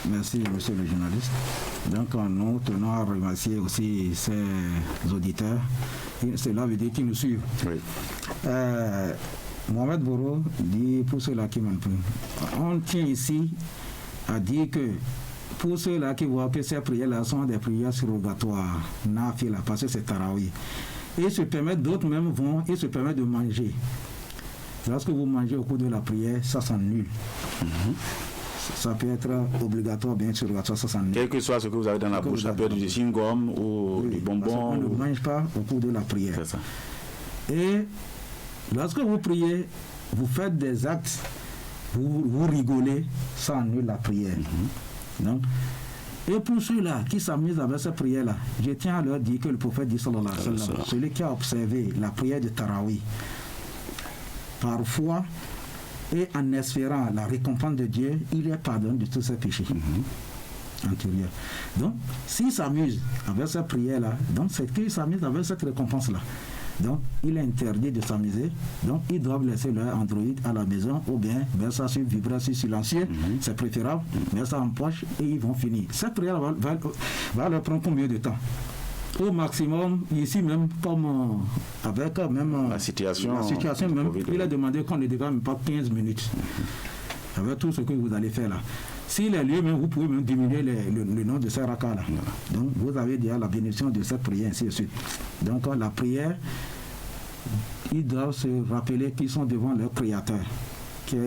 Merci, monsieur le journaliste. Donc, nous tenons à remercier aussi ces auditeurs. Cela veut dire qu'ils nous suivent. Oui. Mohamed Boro dit, pour ceux-là qui manipulent, on tient ici à dire que pour ceux-là qui voient que ces prières-là sont des prières surrogatoires, nafila, parce que c'est Tarawi, et se permettent, d'autres même vont et se permettent de manger. Lorsque vous mangez au cours de la prière, ça s'annule. Ça peut être obligatoire, bien sûr, ça s'annule. Quel que soit ce que vous avez dans la bouche, ça peut être du chewing-gum ou du bonbon. On ne mange pas au cours de la prière. C'est ça. Et lorsque vous priez, vous faites des actes, vous rigolez, ça annule la prière. Donc, et pour ceux-là qui s'amusent avec cette prière-là, je tiens à leur dire que le prophète dit sallallahu alayhi wa sallam, celui qui a observé la prière de Tarawi, parfois, et en espérant la récompense de Dieu, il est pardonné de tous ses péchés antérieurs. Donc, s'il s'amuse avec cette prière-là, donc c'est qu'il s'amuse avec cette récompense-là. Donc, il est interdit de s'amuser. Donc, ils doivent laisser leur Android à la maison ou bien mettre ça sur vibreur, sur silencieux. C'est préférable. Mettre ça en poche et ils vont finir. Cette prière va leur prendre combien de temps? Au maximum, ici même, comme avec même la situation même, il a demandé qu'on ne dépasse même pas 15 minutes. Avec tout ce que vous allez faire là. S'il est lieu, même, vous pouvez même diminuer le nom de ces rakas là. Donc, vous avez déjà la bénédiction de cette prière, ainsi de suite. Donc, la prière, ils doivent se rappeler qu'ils sont devant leur Créateur,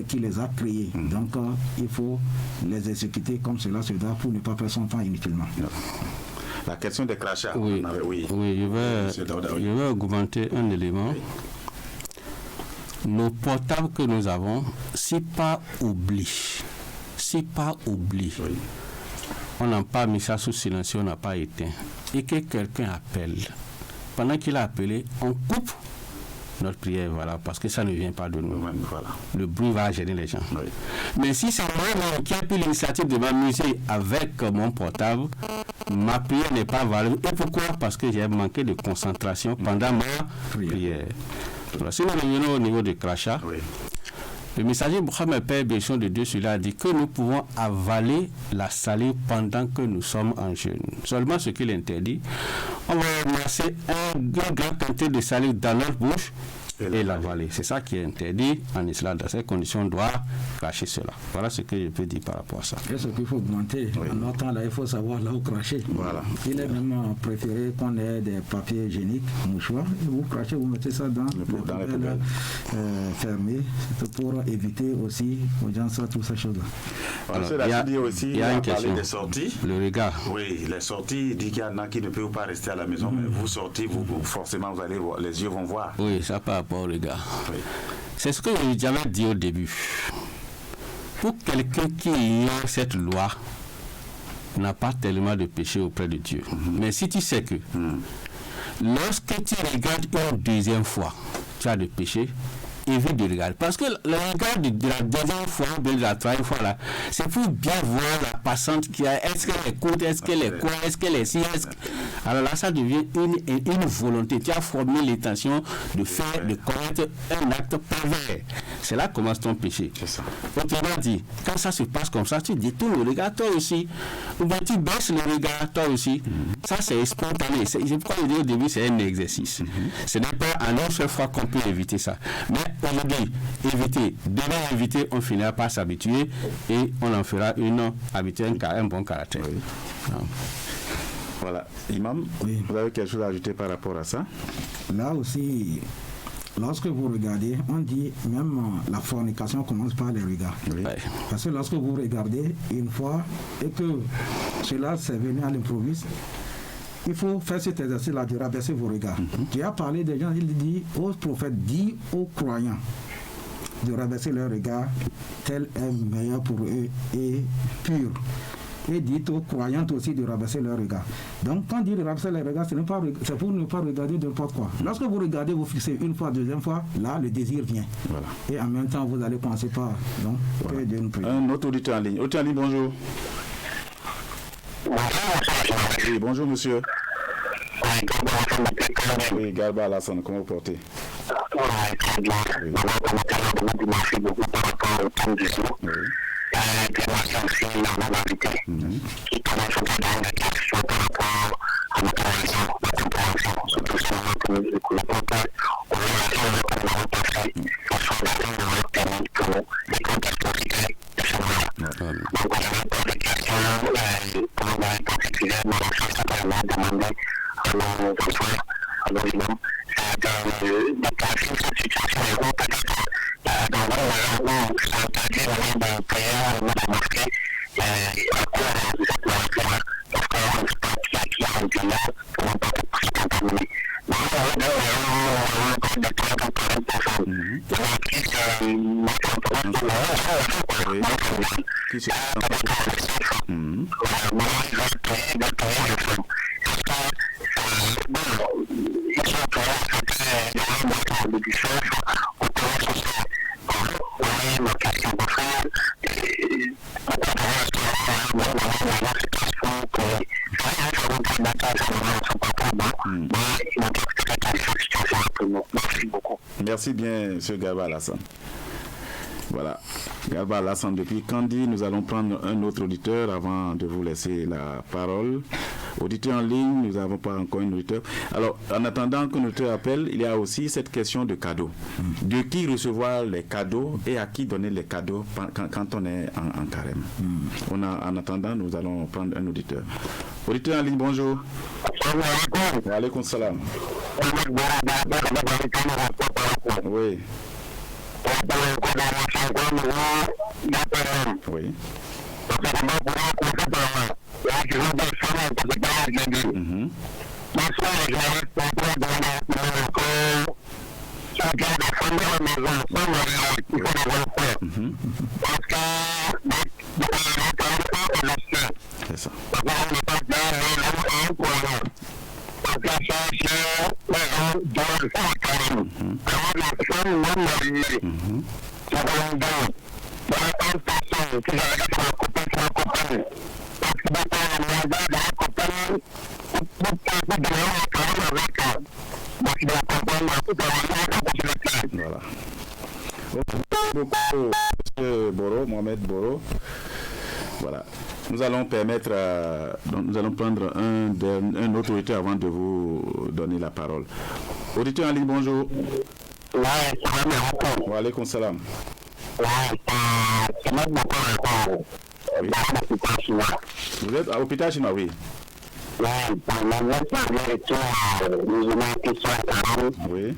qui les a créés. Donc, il faut les exécuter comme cela se doit pour ne pas perdre son temps inutilement. La question des crachats. Oui, je vais augmenter un élément. Nos portables que nous avons, si pas oubli, on n'a pas mis ça sous silencieux, on n'a pas éteint, et que quelqu'un appelle, pendant qu'il a appelé, on coupe notre prière, voilà, parce que ça ne vient pas de nous. Voilà. Le bruit va gêner les gens. Oui. Mais si c'est moi qui ai pris l'initiative de m'amuser avec mon portable, ma prière n'est pas valable. Et pourquoi? Parce que j'ai manqué de concentration pendant ma prière. Voilà. Si nous revenons au niveau du crachat, le messager Mohammed, Père Béchon de Dieu, celui-là a dit que nous pouvons avaler la salive pendant que nous sommes en jeûne. Seulement ce qu'il interdit, on va ramasser un grand quantité de salive dans notre bouche et l'avaler. C'est ça qui est interdit en islam. Dans ces conditions, on doit cracher cela. Voilà ce que je peux dire par rapport à ça. Et ce qu'il faut augmenter, en notre temps, là, il faut savoir là où cracher. Voilà. Il est même préféré qu'on ait des papiers hygiéniques, mouchoirs, et vous crachez, vous mettez ça dans les poubelles fermées pour éviter aussi aux gens ça, toutes ces choses-là. Alors, il y a une question. Des sorties. Le regard. Oui, les sorties, il dit qu'il y en a qui ne peuvent pas rester à la maison, mais vous sortez, forcément, vous allez voir, les yeux vont voir. Oui, ça par rapport au regard. Oui. C'est ce que j'avais dit au début. Pour quelqu'un qui ignore cette loi, n'a pas tellement de péché auprès de Dieu. Mais si tu sais que lorsque tu regardes une deuxième fois, tu as de péché, évite de regarder. Parce que le regard de la deuxième fois, de la troisième fois, là, c'est pour bien voir la passante qui a. Est-ce qu'elle est courte, est-ce qu'elle est quoi, est-ce qu'elle est si, Alors là, ça devient une volonté. Tu as formé l'intention de faire, de commettre un acte pervers. C'est là que commence ton péché. Autrement dit, quand ça se passe comme ça, tu détournes le regard toi aussi. Ou bien tu baisses le regard toi aussi. Ça, c'est spontané. C'est pourquoi je dis au début, c'est un exercice. Ce n'est pas en une seule fois qu'on peut éviter ça. Mais aujourd'hui, éviter. Demain, éviter, on finira par s'habituer et on en fera une habitude, un bon caractère. Voilà. Imam, vous avez quelque chose à ajouter par rapport à ça? Là aussi, lorsque vous regardez, on dit même la fornication commence par les regards. Parce que lorsque vous regardez une fois et que cela s'est venu à l'improviste, il faut faire cet exercice-là de rabaisser vos regards. J'ai parlé des gens, il dit aux prophètes, dit aux croyants de rabaisser leurs regards, tel est meilleur pour eux et pur. Et dites aux croyantes aussi de rabaisser leurs regards. Donc, quand on dit de rabaisser les regards, c'est pour ne pas regarder de n'importe quoi. Lorsque vous regardez, vous fixez une fois, deuxième fois, là, le désir vient. Voilà. Et en même temps, vous allez penser pas. Donc, un autre auditeur en ligne. Auditeur en ligne, bonjour. Oui, bonjour monsieur. Oui, Garba Alassane, comment vous portez? Merci beaucoup par rapport au temps du jour. Merci aussi la normalité qui commence à faire une réflexion par rapport à notre raison, notre compréhension, surtout sur notre collaborateur, on va faire le temps passé, la fondation de notre permis pour les contextualités de ce moment. Donc, on a pas de questions, pour en particulier, mais on va simplement demander à nos enfants, à nos imams, de placer cette situation et on peut-être dans l'environnement, c'est-à-dire dans prière, dans la mosquée, à quoi vous êtes là, parce qu'on ne sait pas qui a rendu là, pour ne pas se contaminer. Mais on a encore des temps pour parler de personnes. Il y a qui se mettent en place dans le qui se Merci beaucoup. Merci bien, M. Garba Alassane. Voilà, Garba Alassane depuis Kandi. Nous allons prendre un autre auditeur avant de vous laisser la parole. Auditeur en ligne, nous n'avons pas encore un auditeur. Alors, en attendant qu'un auditeur appelle, il y a aussi cette question de cadeaux. De qui recevoir les cadeaux et à qui donner les cadeaux quand on est en carême. En attendant, nous allons prendre un auditeur. Auditeur en ligne, bonjour. Wa alaykoum salam. Oui. Oui. C'est ça. Voilà. Merci beaucoup, M. Boro, Mohamed Boro. Voilà. Nous allons prendre un autre auditeur avant de vous donner la parole. Auditeur en ligne, bonjour. Wa alaykoum salam. Oui. Vous êtes à l'hôpital chinois, oui. Oui.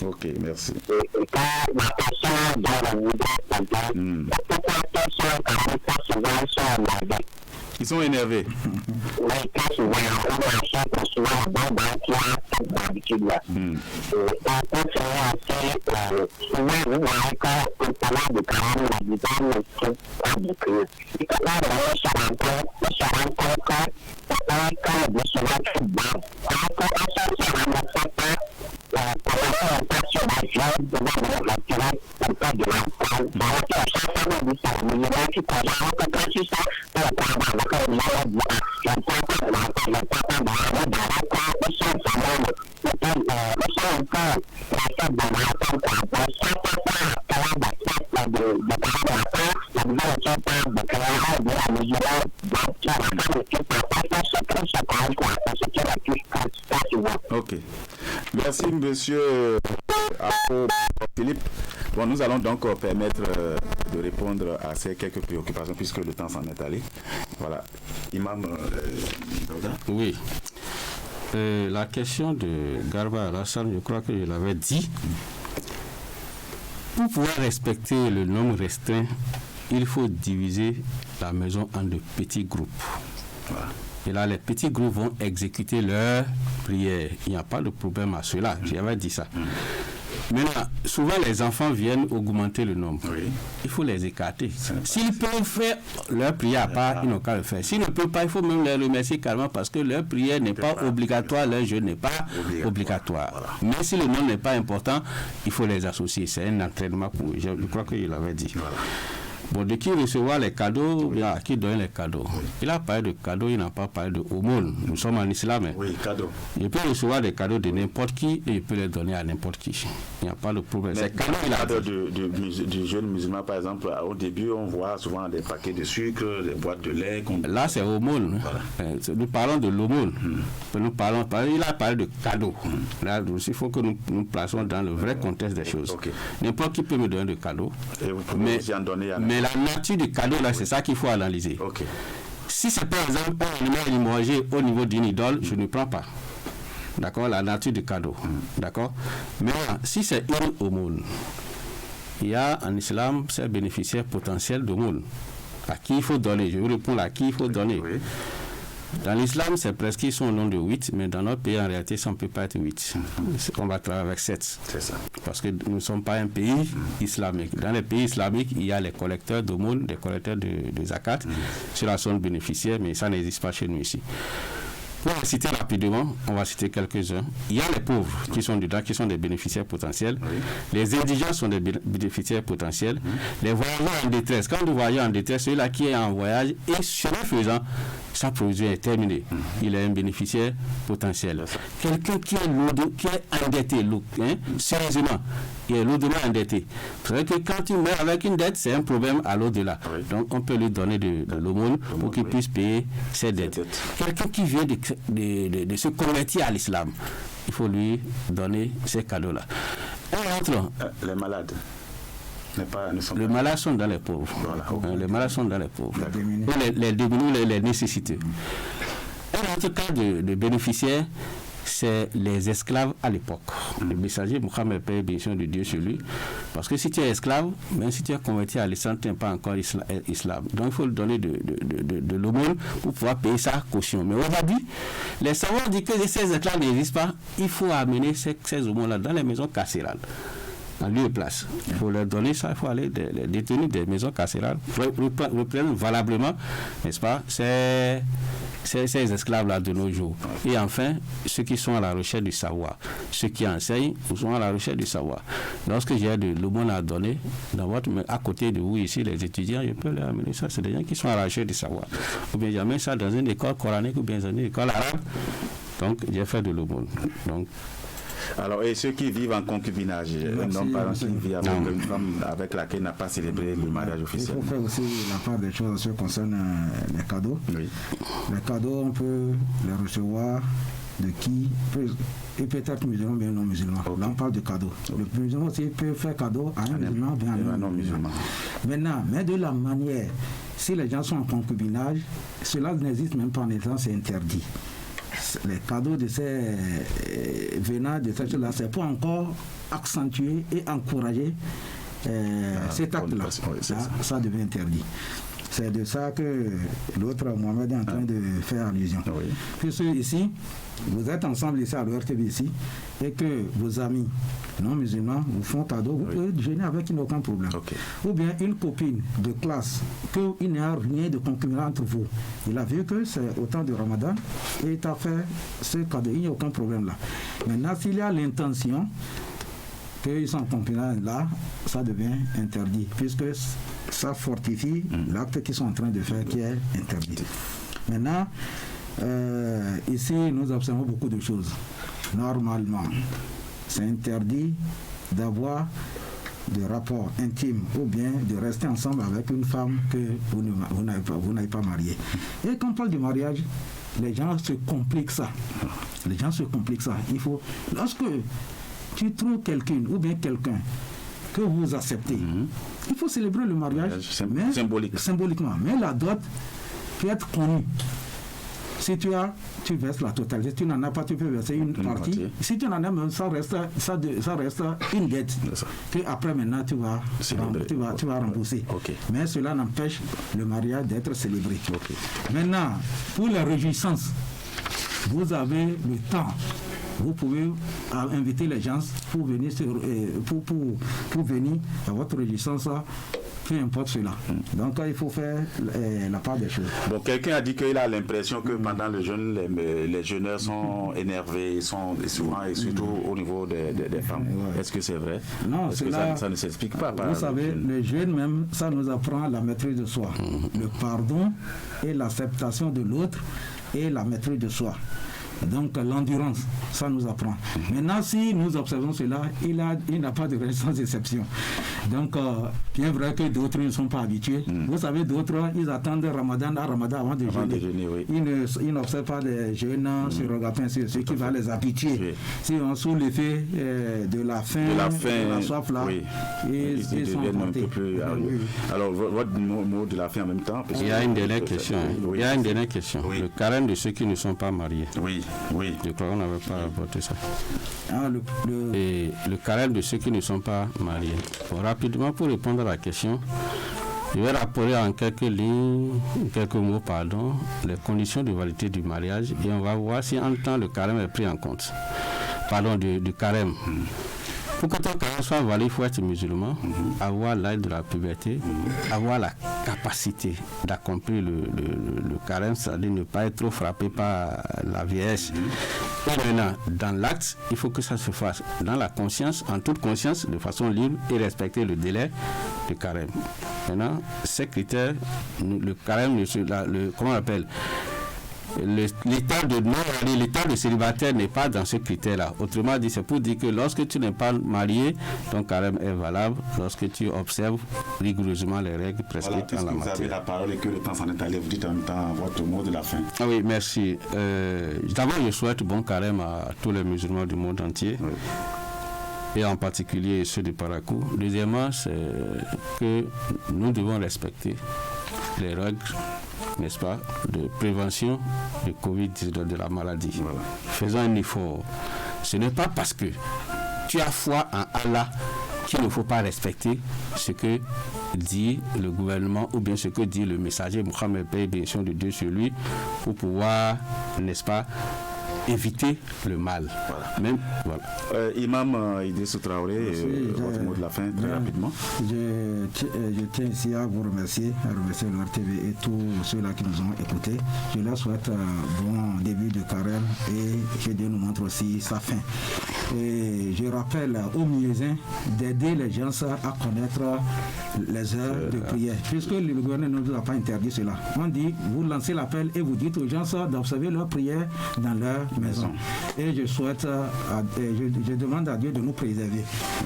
Ok, merci. Ils sont énervés. Ok. Merci, monsieur Philippe. Bon, nous allons donc permettre de répondre à ces quelques préoccupations puisque le temps s'en est allé. Voilà. Imam Dauda. Oui. La question de Garba Alassane, je crois que je l'avais dit. Pour pouvoir respecter le nombre restreint, il faut diviser la maison en de petits groupes. Voilà. Et là, les petits groupes vont exécuter leur prière. Il n'y a pas de problème à cela. J'avais dit ça. Maintenant, souvent les enfants viennent augmenter le nombre. Oui. Il faut les écarter. S'ils peuvent faire leur prière à part, ils n'ont qu'à le faire. S'ils ne peuvent pas, il faut même les remercier carrément parce que leur prière n'est pas obligatoire, leur jeu n'est pas obligatoire. Voilà. Mais si le nombre n'est pas important, il faut les associer. C'est un entraînement pour eux. Je crois qu'il l'avait dit. Voilà. Bon, de qui recevoir les cadeaux, bien, à qui donner les cadeaux. Oui. Il a parlé de cadeaux, il n'a pas parlé de aumône. Nous sommes en islam. Oui, cadeaux. Il peut recevoir des cadeaux de n'importe qui et il peut les donner à n'importe qui. Il n'y a pas de problème. Mais le cadre du jeune musulman, par exemple, au début, on voit souvent des paquets de sucre, des boîtes de lait. Là, c'est aumône. Voilà. Nous parlons de l'aumône. Il a parlé de cadeaux. Là, il faut que nous plaçons dans le vrai contexte des choses. Okay. N'importe qui peut me donner des cadeaux. Et vous pouvez aussi en donner à mais la nature du cadeau, là, c'est ça qu'il faut analyser. Okay. Si c'est par exemple un animal limogé au niveau d'une idole, je ne prends pas. D'accord, la nature du cadeau. D'accord. Mais si c'est une aumône, il y a en islam ces bénéficiaires potentiels d'aumône. À qui il faut donner? Je vous réponds à qui il faut donner. Oui. Dans l'islam, c'est presque son nom de 8, mais dans notre pays, en réalité, ça ne peut pas être 8. On va travailler avec 7. C'est ça. Parce que nous ne sommes pas un pays islamique. Dans les pays islamiques, il y a les collecteurs d'aumône, les collecteurs de zakat. Ceux-là sont bénéficiaires, mais ça n'existe pas chez nous ici. Pour les citer rapidement, on va citer quelques-uns. Il y a les pauvres qui sont dedans, qui sont des bénéficiaires potentiels. Oui. Les indigents sont des bénéficiaires potentiels. Les voyageurs en détresse. Quand le voyageur en détresse, celui-là qui est en voyage et ce faisant, sa provision est terminée. Il est un bénéficiaire potentiel. Quelqu'un qui est endetté, sérieusement, il est lourdement endetté. Vous savez que quand tu meurs avec une dette, c'est un problème à l'au-delà. Oui. Donc on peut lui donner de l'aumône pour qu'il puisse payer ses dettes. Quelqu'un qui vient de se convertir à l'islam, il faut lui donner ces cadeaux-là. Les malades. Les malades sont dans les pauvres. Voilà. Les malades sont dans les pauvres. Les démunis, les nécessiteux. Un autre cas de bénéficiaires, c'est les esclaves à l'époque. Le messager Mohammed, paix et bénédiction de Dieu sur lui. Parce que si tu es esclave, même si tu es converti à l'islam, tu n'es pas encore islam. Donc il faut lui donner de l'aumône pour pouvoir payer sa caution. Mais aujourd'hui, les savants disent que ces esclaves n'existent pas. Il faut amener ces aumônes-là dans les maisons carcérales. En lieu et place. Il faut leur donner ça, il faut aller les détenus des maisons carcérales, reprendre valablement, n'est-ce pas, ces esclaves-là de nos jours. Et enfin, ceux qui sont à la recherche du savoir, ceux qui enseignent sont à la recherche du savoir. Lorsque j'ai de l'aumône à donner, à côté de vous ici, les étudiants, je peux leur amener ça, c'est des gens qui sont à la recherche du savoir. Ou bien j'amène ça dans une école coranique ou bien dans une école arabe. Donc, j'ai fait de l'aumône. Donc, alors, et ceux qui vivent en concubinage, un homme par exemple qui vit avec une femme avec laquelle il n'a pas célébré le mariage officiel. Il faut faire aussi la part des choses en ce qui concerne les cadeaux. Oui. Les cadeaux, on peut les recevoir de qui et peut-être musulman, bien non musulman. Okay. Là, on parle de cadeaux. Le musulman aussi peut faire cadeau à un musulman, bien à un non musulman. Maintenant, mais de la manière, si les gens sont en concubinage, cela n'existe même pas en étant, c'est interdit. Les cadeaux de ces venant de cette chose-là, c'est pour encore accentuer et encourager cet acte-là. Ça devient interdit. C'est de ça que l'autre Mohamed est en train de faire allusion. Oui. Puisque ici, vous êtes ensemble ici à l'ORTV ici, et que vos amis non musulmans vous font cadeau, vous pouvez gêner avec aucun problème. Okay. Ou bien une copine de classe, qu'il n'y a rien de concurrent entre vous. Il a vu que c'est au temps de Ramadan, et il t'a fait ce cadeau, il n'y a aucun problème là. Maintenant, s'il y a l'intention qu'ils sont en concurrence là, ça devient interdit, puisque ça fortifie l'acte qu'ils sont en train de faire qui est interdit. Maintenant, ici, nous observons beaucoup de choses. Normalement, c'est interdit d'avoir des rapports intimes ou bien de rester ensemble avec une femme que vous n'avez pas mariée. Et quand on parle du mariage, les gens se compliquent ça. Les gens se compliquent ça. Il faut, lorsque tu trouves quelqu'un ou bien quelqu'un que vous acceptez, il faut célébrer le mariage symboliquement. Mais la dot peut être connue. Si tu verses la totalité. Si tu n'en as pas, tu peux verser une partie. Si tu n'en as même, ça reste une dette. Que après maintenant, tu vas rembourser. Okay. Mais cela n'empêche le mariage d'être célébré. Okay. Maintenant, pour les réjouissances, vous avez le temps. Vous pouvez inviter les gens pour venir, pour venir à votre réjouissance, peu importe cela. Donc il faut faire la part des choses. Bon, quelqu'un a dit qu'il a l'impression que pendant le jeûne, les jeûneurs sont énervés, souvent et surtout au niveau des femmes. Ouais. Est-ce que c'est vrai? Non, ça ne s'explique pas. Vous savez, le jeûne même, ça nous apprend la maîtrise de soi. Le pardon et l'acceptation de l'autre et la maîtrise de soi. Donc l'endurance, ça nous apprend. Maintenant, si nous observons cela, il n'a pas de résistance d'exception. Donc, bien vrai que d'autres ne sont pas habitués. Vous savez, d'autres, ils attendent Ramadan à Ramadan avant de jeûner. Oui. Ils n'observent pas les jeûnes sur Ramadan, c'est ce qui va les habituer. Oui. Si on sous l'effet de la faim, de la soif là, ils sont emportés. Alors, votre mot de la faim en même temps. Il y a une dernière question. Oui. Il y a une dernière question. Oui. Le carême de ceux qui ne sont pas mariés. Oui. Oui. Je crois qu'on n'avait pas apporté ça. Et le carême de ceux qui ne sont pas mariés. Bon, rapidement, pour répondre à la question, je vais rappeler en quelques lignes, quelques mots, les conditions de validité du mariage et on va voir si en temps le carême est pris en compte. Du carême. Pour que ton carême soit valide, il faut être musulman, avoir l'âge de la puberté, avoir la capacité d'accomplir le carême, c'est-à-dire ne pas être trop frappé par la vieillesse. Et maintenant, dans l'acte, il faut que ça se fasse dans la conscience, en toute conscience, de façon libre et respecter le délai du carême. Maintenant, ces critères, le carême, comment on appelle, l'état de célibataire n'est pas dans ce critère-là. Autrement dit, c'est pour dire que lorsque tu n'es pas marié, ton carême est valable lorsque tu observes rigoureusement les règles prescrites en la matière. Vous avez la parole et que le temps s'en est allé, vous dites en même temps votre mot de la fin. Ah oui, merci. D'abord, je souhaite bon carême à tous les musulmans du monde entier. Oui. Et en particulier ceux de Parakou. Deuxièmement, c'est que nous devons respecter les règles, n'est-ce pas, de prévention de Covid-19, de la maladie. Voilà. Faisons un effort. Ce n'est pas parce que tu as foi en Allah qu'il ne faut pas respecter ce que dit le gouvernement ou bien ce que dit le messager Mohammed, paix et bénédiction de Dieu sur lui, pour pouvoir, n'est-ce pas, éviter le mal. Voilà. Même, voilà. Imam Idrissou Traoré, votre mot de la fin, très rapidement. Je tiens ici à vous remercier, le RTV et tous ceux-là qui nous ont écoutés. Je leur souhaite un bon début de carême et que Dieu nous montre aussi sa fin. Et je rappelle aux muezzins d'aider les gens à connaître les heures de prière, puisque le gouvernement ne nous a pas interdit cela. On dit, vous lancez l'appel et vous dites aux gens d'observer leur prière dans leur maison. Et je souhaite, je demande à Dieu de nous préserver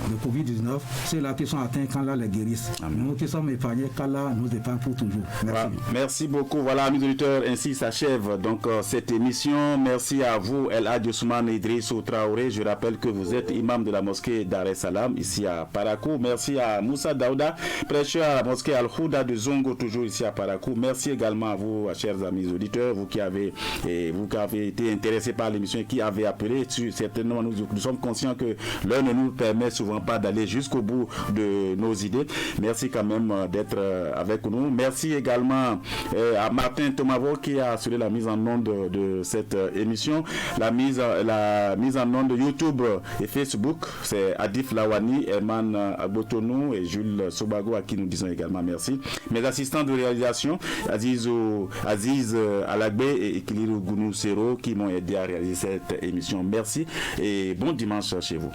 de Covid-19, ceux-là qui sont atteints qu'Allah les guérisse. Nous qui sommes épargnés, qu'Allah nous épargne pour toujours. Merci. Voilà. Merci beaucoup. Voilà, amis auditeurs, ainsi s'achève donc cette émission. Merci à vous, El Hadj Ousmane Idrissou Traoré. Je rappelle que vous êtes imam de la mosquée Dar es Salam, ici à Parakou. Merci à Moussa Daouda, prêcheur à la mosquée Al-Houda de Zongo, toujours ici à Parakou. Merci également à vous, chers amis auditeurs, vous qui avez été intéressés par l'émission et qui avez appelé. Certainement, nous sommes conscients que l'heure ne nous permet souvent pas d'aller jusqu'au bout de nos idées. Merci quand même d'être avec nous. Merci également à Martin Tomavo qui a assuré la mise en onde de cette émission. La mise en onde de YouTube et Facebook, c'est Adif Lawani, Herman Abotonou et Jules Sobago à qui nous disons également merci. Mes assistants de réalisation, Aziz Alagbe et Ekiliru Gounou Sero qui m'ont aidé à réaliser cette émission. Merci et bon dimanche chez vous.